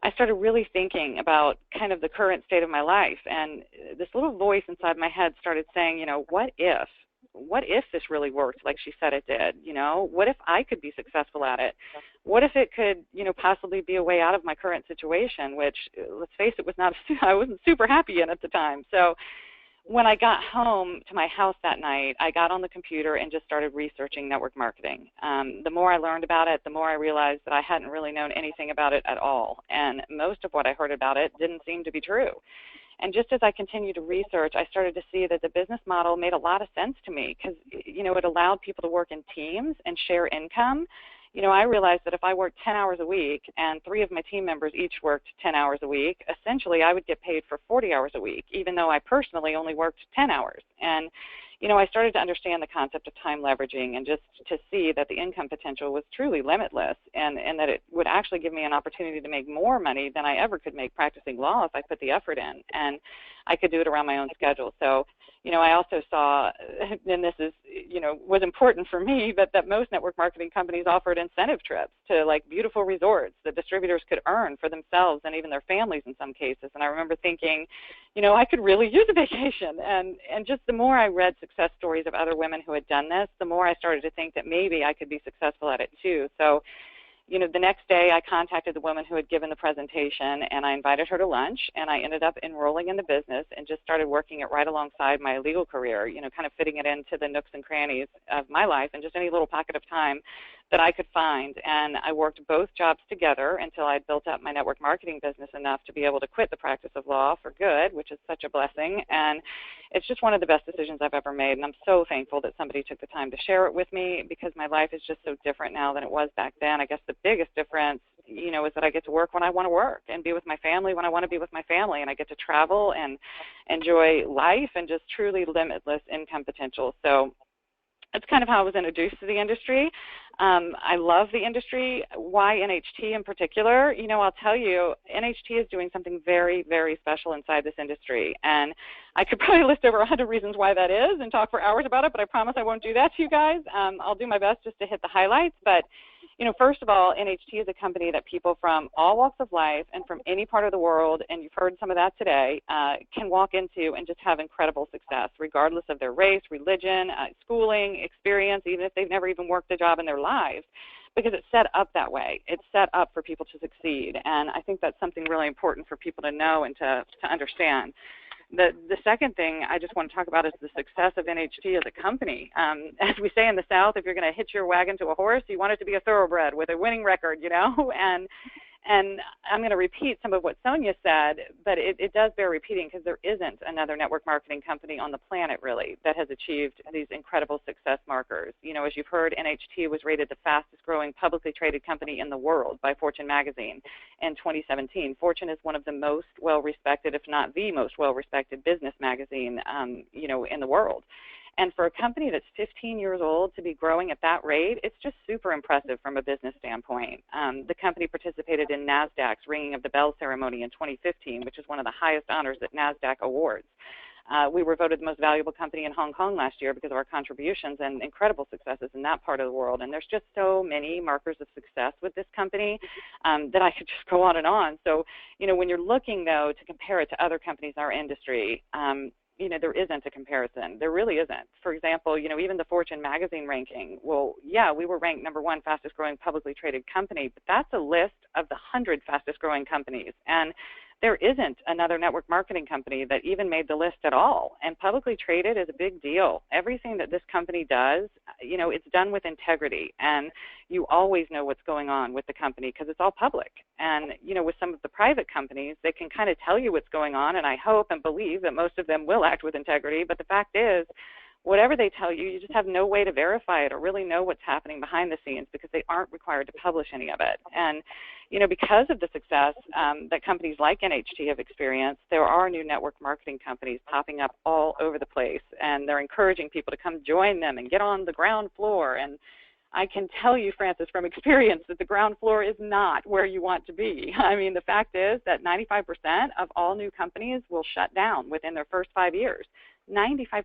I started really thinking about kind of the current state of my life. And this little voice inside my head started saying, what if? What if this really worked like she said it did? What if I could be successful at it? What if it could, possibly be a way out of my current situation, which, let's face it, I wasn't super happy in at the time. So when I got home to my house that night, I got on the computer and just started researching network marketing. The more I learned about it, the more I realized that I hadn't really known anything about it at all. And most of what I heard about it didn't seem to be true. And just as I continued to research, I started to see that the business model made a lot of sense to me because, it allowed people to work in teams and share income. I realized that if I worked 10 hours a week and 3 of my team members each worked 10 hours a week, essentially I would get paid for 40 hours a week, even though I personally only worked 10 hours. And I started to understand the concept of time leveraging and just to see that the income potential was truly limitless and that it would actually give me an opportunity to make more money than I ever could make practicing law if I put the effort in. And I could do it around my own schedule. So, I also saw, and this is, was important for me, but that most network marketing companies offered incentive trips to like beautiful resorts that distributors could earn for themselves and even their families in some cases. And I remember thinking, I could really use a vacation. And just the more I read success stories of other women who had done this, the more I started to think that maybe I could be successful at it too. So, the next day I contacted the woman who had given the presentation and I invited her to lunch, and I ended up enrolling in the business and just started working it right alongside my legal career, kind of fitting it into the nooks and crannies of my life and just any little pocket of time that I could find. And I worked both jobs together until I built up my network marketing business enough to be able to quit the practice of law for good, which is such a blessing. And it's just one of the best decisions I've ever made. And I'm so thankful that somebody took the time to share it with me because my life is just so different now than it was back then. I guess the biggest difference, is that I get to work when I want to work and be with my family when I want to be with my family. And I get to travel and enjoy life and just truly limitless income potential. So that's kind of how I was introduced to the industry. I love the industry. Why NHT in particular? I'll tell you, NHT is doing something very, very special inside this industry. And I could probably list over 100 reasons why that is and talk for hours about it, but I promise I won't do that to you guys. I'll do my best just to hit the highlights. But first of all, NHT is a company that people from all walks of life and from any part of the world, and you've heard some of that today, can walk into and just have incredible success, regardless of their race, religion, schooling, experience, even if they've never even worked a job in their lives, because it's set up that way. It's set up for people to succeed, and I think that's something really important for people to know and to understand. The second thing I just want to talk about is the success of NHT as a company. As we say in the South, if you're going to hitch your wagon to a horse, you want it to be a thoroughbred with a winning record, you know, and I'm going to repeat some of what Sonia said, but it does bear repeating because there isn't another network marketing company on the planet, really, that has achieved these incredible success markers. You know, as you've heard, NHT was rated the fastest growing publicly traded company in the world by Fortune magazine in 2017. Fortune is one of the most well-respected, if not the most well-respected business magazine, you know, in the world. And for a company that's 15 years old to be growing at that rate, it's just super impressive from a business standpoint. The company participated in NASDAQ's Ringing of the Bell ceremony in 2015, which is one of the highest honors at NASDAQ awards. We were voted the most valuable company in Hong Kong last year because of our contributions and incredible successes in that part of the world. And there's just so many markers of success with this company that I could just go on and on. So, you know, when you're looking, though, to compare it to other companies in our industry, you know, there isn't a comparison. There really isn't. For example, you know, even the Fortune magazine ranking, well, yeah, we were ranked #1 fastest growing publicly traded company, but that's a list of the 100 fastest growing companies. And there isn't another network marketing company that even made the list at all. And publicly traded is a big deal. Everything that this company does, you know, it's done with integrity. And you always know what's going on with the company because it's all public. And, you know, with some of the private companies, they can kind of tell you what's going on. And I hope and believe that most of them will act with integrity. But the fact is, whatever they tell you, you just have no way to verify it or really know what's happening behind the scenes because they aren't required to publish any of it. And, you know, because of the success that companies like NHT have experienced, there are new network marketing companies popping up all over the place, and they're encouraging people to come join them and get on the ground floor. And I can tell you, Francis, from experience that the ground floor is not where you want to be. I mean, the fact is that 95% of all new companies will shut down within their first 5 years. 95%.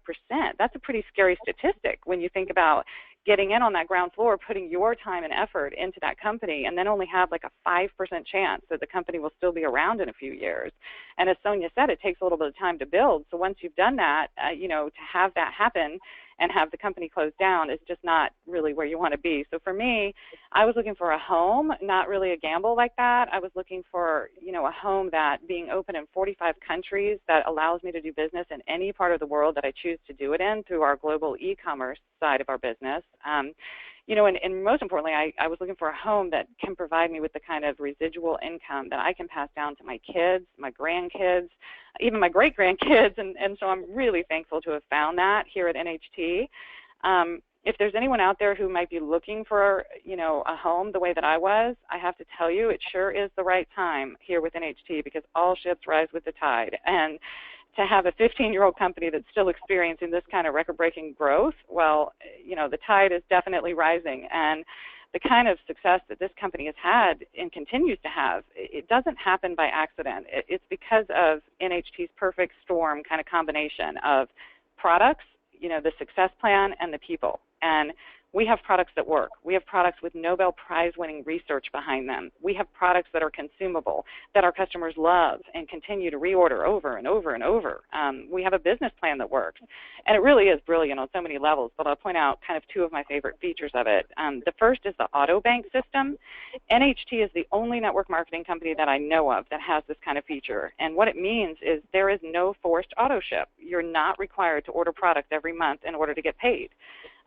That's a pretty scary statistic when you think about getting in on that ground floor, putting your time and effort into that company, and then only have like a 5% chance that the company will still be around in a few years. And as Sonia said, it takes a little bit of time to build. So once you've done that, you know, to have that happen and have the company close down is just not really where you want to be. So for me, I was looking for a home, not really a gamble like that. I was looking for, you know, a home that being open in 45 countries that allows me to do business in any part of the world that I choose to do it in through our global e-commerce side of our business. You know, and most importantly, I was looking for a home that can provide me with the kind of residual income that I can pass down to my kids, my grandkids, even my great-grandkids, and so I'm really thankful to have found that here at NHT. If there's anyone out there who might be looking for, you know, a home the way that I was, I have to tell you, it sure is the right time here with NHT because all ships rise with the tide. And to have a 15-year-old company that's still experiencing this kind of record-breaking growth, well, you know, the tide is definitely rising. And the kind of success that this company has had and continues to have, it doesn't happen by accident. It's because of NHT's perfect storm kind of combination of products, you know, the success plan, and the people. And we have products that work. We have products with Nobel Prize-winning research behind them. We have products that are consumable, that our customers love and continue to reorder over and over and over. We have a business plan that works. And it really is brilliant on so many levels, but I'll point out kind of two of my favorite features of it. The first is the auto bank system. NHT is the only network marketing company that I know of that has this kind of feature. And what it means is there is no forced auto ship. You're not required to order products every month in order to get paid.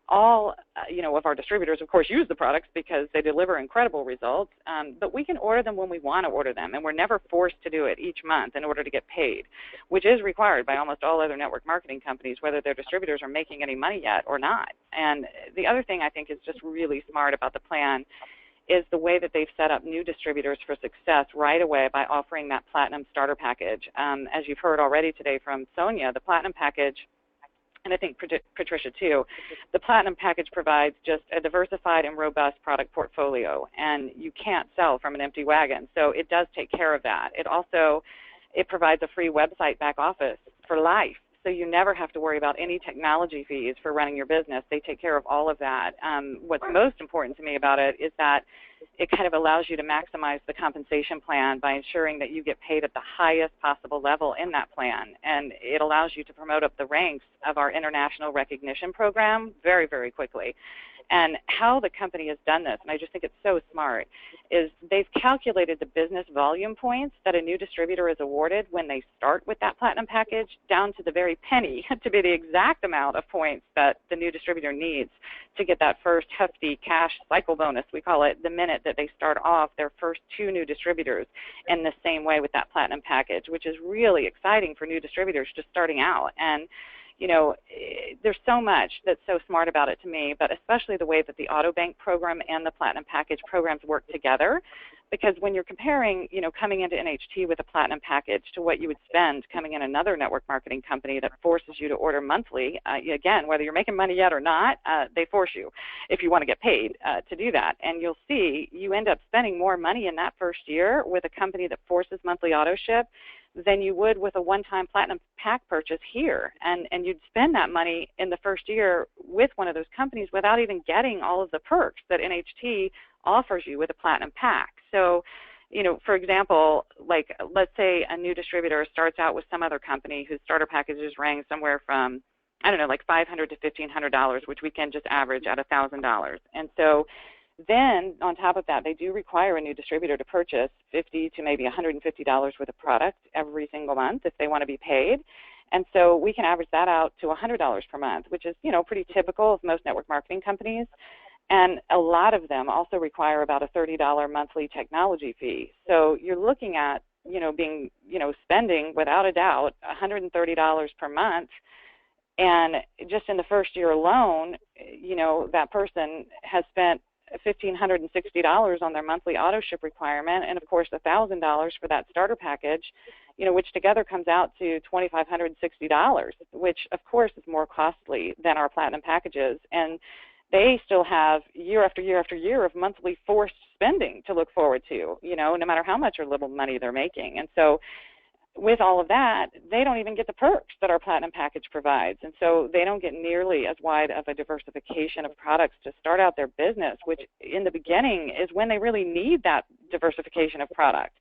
All, you know, of our distributors, of course, use the products because they deliver incredible results, but we can order them when we want to order them, and we're never forced to do it each month in order to get paid, which is required by almost all other network marketing companies, whether their distributors are making any money yet or not. And the other thing I think is just really smart about the plan is the way that they've set up new distributors for success right away by offering that Platinum Starter Package. As you've heard already today from Sonia, the Platinum Package, and I think Patricia too, the Platinum Package provides just a diversified and robust product portfolio, and you can't sell from an empty wagon. So it does take care of that. It provides a free website back office for life. So you never have to worry about any technology fees for running your business. They take care of all of that. What's most important to me about it is that it kind of allows you to maximize the compensation plan by ensuring that you get paid at the highest possible level in that plan. And it allows you to promote up the ranks of our international recognition program very, very quickly. And how the company has done this, and I just think it's so smart, is they've calculated the business volume points that a new distributor is awarded when they start with that platinum package down to the very penny to be the exact amount of points that the new distributor needs to get that first hefty cash cycle bonus, we call it, the minute that they start off their first 2 new distributors in the same way with that platinum package, which is really exciting for new distributors just starting out. And you know, there's so much that's so smart about it to me, but especially the way that the AutoBank program and the Platinum Package programs work together. Because when you're comparing, you know, coming into NHT with a Platinum Package to what you would spend coming in another network marketing company that forces you to order monthly, again, whether you're making money yet or not, they force you if you want to get paid to do that. And you'll see you end up spending more money in that first year with a company that forces monthly auto ship than you would with a one-time platinum pack purchase here. And you'd spend that money in the first year with one of those companies without even getting all of the perks that NHT offers you with a platinum pack. So, you know, for example, like let's say a new distributor starts out with some other company whose starter packages range somewhere from, I don't know, like $500 to $1,500, which we can just average at $1,000. And so then, on top of that, they do require a new distributor to purchase $50 to maybe $150 worth of product every single month if they want to be paid. And so we can average that out to $100 per month, which is, you know, pretty typical of most network marketing companies. And a lot of them also require about a $30 monthly technology fee. So you're looking at, you know, spending without a doubt $130 per month. And just in the first year alone, you know, that person has spent $1,560 on their monthly auto ship requirement, and of course $1,000 for that starter package, you know, which together comes out to $2,560, which of course is more costly than our platinum packages. And they still have year after year after year of monthly forced spending to look forward to, you know, no matter how much or little money they're making. And so with all of that, they don't even get the perks that our platinum package provides. And so they don't get nearly as wide of a diversification of products to start out their business, which in the beginning is when they really need that diversification of product.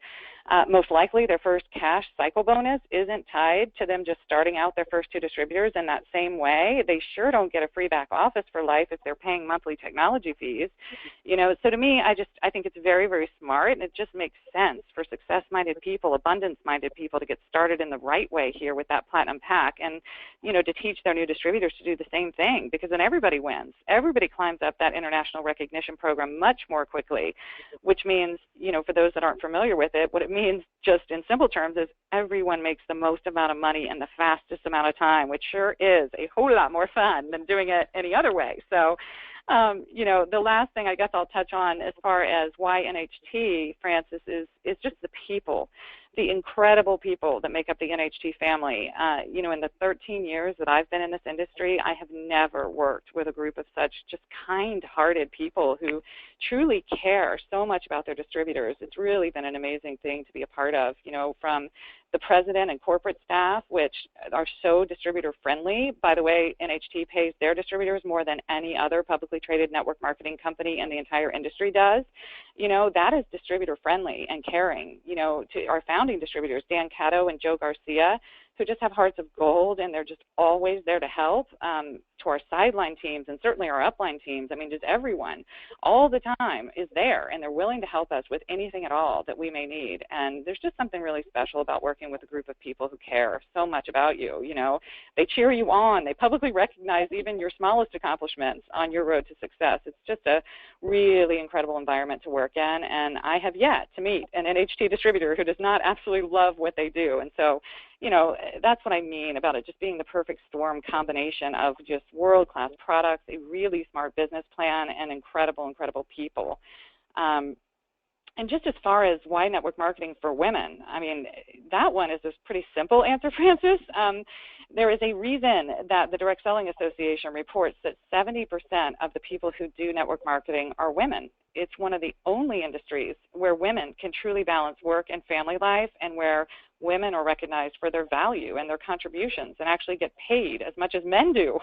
Most likely their first cash cycle bonus isn't tied to them just starting out their first 2 distributors in that same way. They sure don't get a free back office for life if they're paying monthly technology fees. You know, so to me, I think it's very, very smart, and it just makes sense for success-minded people, abundance-minded people to get started in the right way here with that platinum pack, and, you know, to teach their new distributors to do the same thing, because then everybody wins. Everybody climbs up that international recognition program much more quickly, which means, you know, for those that aren't familiar with it, what it means just in simple terms is everyone makes the most amount of money in the fastest amount of time, which sure is a whole lot more fun than doing it any other way. So, you know, the last thing I guess I'll touch on as far as why NHT, Francis, is just the people, the incredible people that make up the NHT family. You know, in the 13 years that I've been in this industry, I have never worked with a group of such just kind-hearted people who truly care so much about their distributors. It's really been an amazing thing to be a part of, you know, from the president and corporate staff, which are so distributor friendly. By the way, NHT pays their distributors more than any other publicly traded network marketing company in the entire industry does. You know, that is distributor friendly and caring. You know, to our founding distributors, Dan Cato and Joe Garcia, who just have hearts of gold, and they're just always there to help, to our sideline teams and certainly our upline teams. I mean, just everyone all the time is there, and they're willing to help us with anything at all that we may need. And there's just something really special about working with a group of people who care so much about you. You know, they cheer you on. They publicly recognize even your smallest accomplishments on your road to success. It's just a really incredible environment to work in, and I have yet to meet an NHT distributor who does not absolutely love what they do. And so, you know, that's what I mean about it just being the perfect storm combination of just world-class products, a really smart business plan, and incredible, incredible people. And just as far as why network marketing for women, I mean, that one is a pretty simple answer, Francis. There is a reason that the Direct Selling Association reports that 70% of the people who do network marketing are women. It's one of the only industries where women can truly balance work and family life, and where women are recognized for their value and their contributions and actually get paid as much as men do,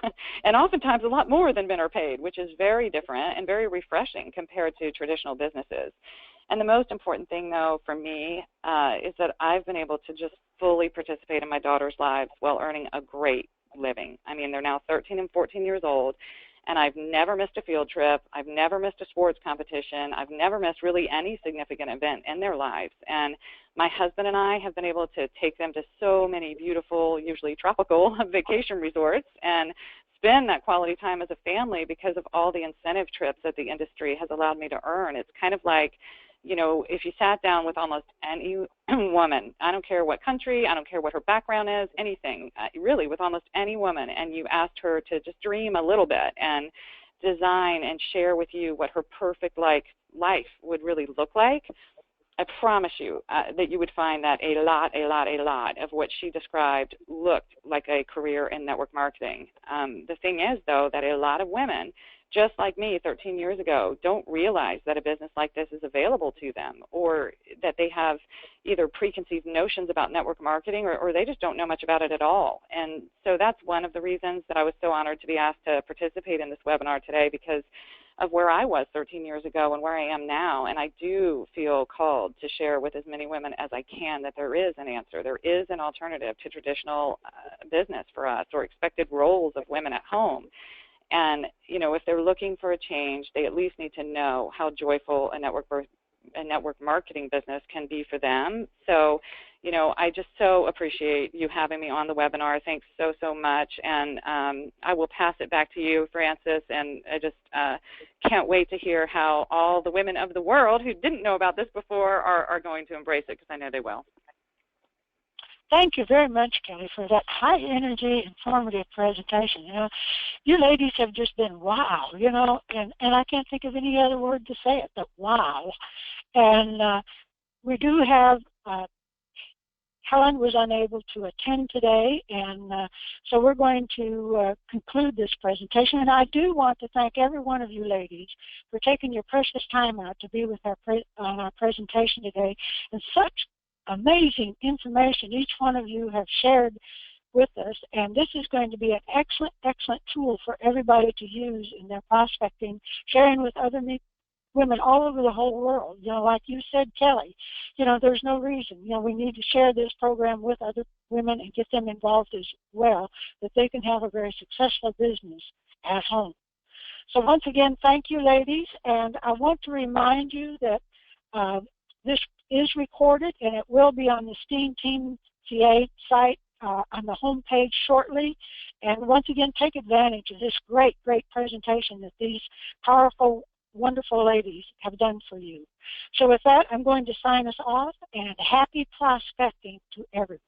and oftentimes a lot more than men are paid, which is very different and very refreshing compared to traditional businesses. And the most important thing, though, for me is that I've been able to just fully participate in my daughters' lives while earning a great living. I mean, they're now 13 and 14 years old, And I've never missed a field trip. I've never missed a sports competition. I've never missed really any significant event in their lives. And my husband and I have been able to take them to so many beautiful, usually tropical vacation resorts and spend that quality time as a family because of all the incentive trips that the industry has allowed me to earn. It's kind of like, you know, if you sat down with almost any woman, I don't care what country, I don't care what her background is, anything, really with almost any woman, and you asked her to just dream a little bit and design and share with you what her perfect life would really look like, I promise you that you would find that a lot of what she described looked like a career in network marketing. The thing is, though, that a lot of women, just like me 13 years ago, don't realize that a business like this is available to them, or that they have either preconceived notions about network marketing, or they just don't know much about it at all. And so that's one of the reasons that I was so honored to be asked to participate in this webinar today, because of where I was 13 years ago and where I am now. And I do feel called to share with as many women as I can that there is an answer. There is an alternative to traditional business for us, or expected roles of women at home. And, you know, if they're looking for a change, they at least need to know how joyful a network marketing business can be for them. So, you know, I just so appreciate you having me on the webinar. Thanks so, so much. And I will pass it back to you, Frances. And I just can't wait to hear how all the women of the world who didn't know about this before are going to embrace it, because I know they will. Thank you very much, Kelly, for that high-energy, informative presentation. You know, you ladies have just been wow, you know, and I can't think of any other word to say it but wow. And we do have, Helen was unable to attend today, and so we're going to conclude this presentation. And I do want to thank every one of you ladies for taking your precious time out to be with on our presentation today, and such amazing information each one of you have shared with us, and this is going to be an excellent tool for everybody to use in their prospecting, sharing with other women all over the whole world. You know, like you said, Kelly, you know, there's no reason, you know, we need to share this program with other women and get them involved as well, that they can have a very successful business at home. So once again, thank you, ladies, and I want to remind you that this is recorded, and it will be on the STEAM Team CA site on the home page shortly. And once again, take advantage of this great presentation that these powerful, wonderful ladies have done for you. So with that, I'm going to sign us off, and happy prospecting to everyone.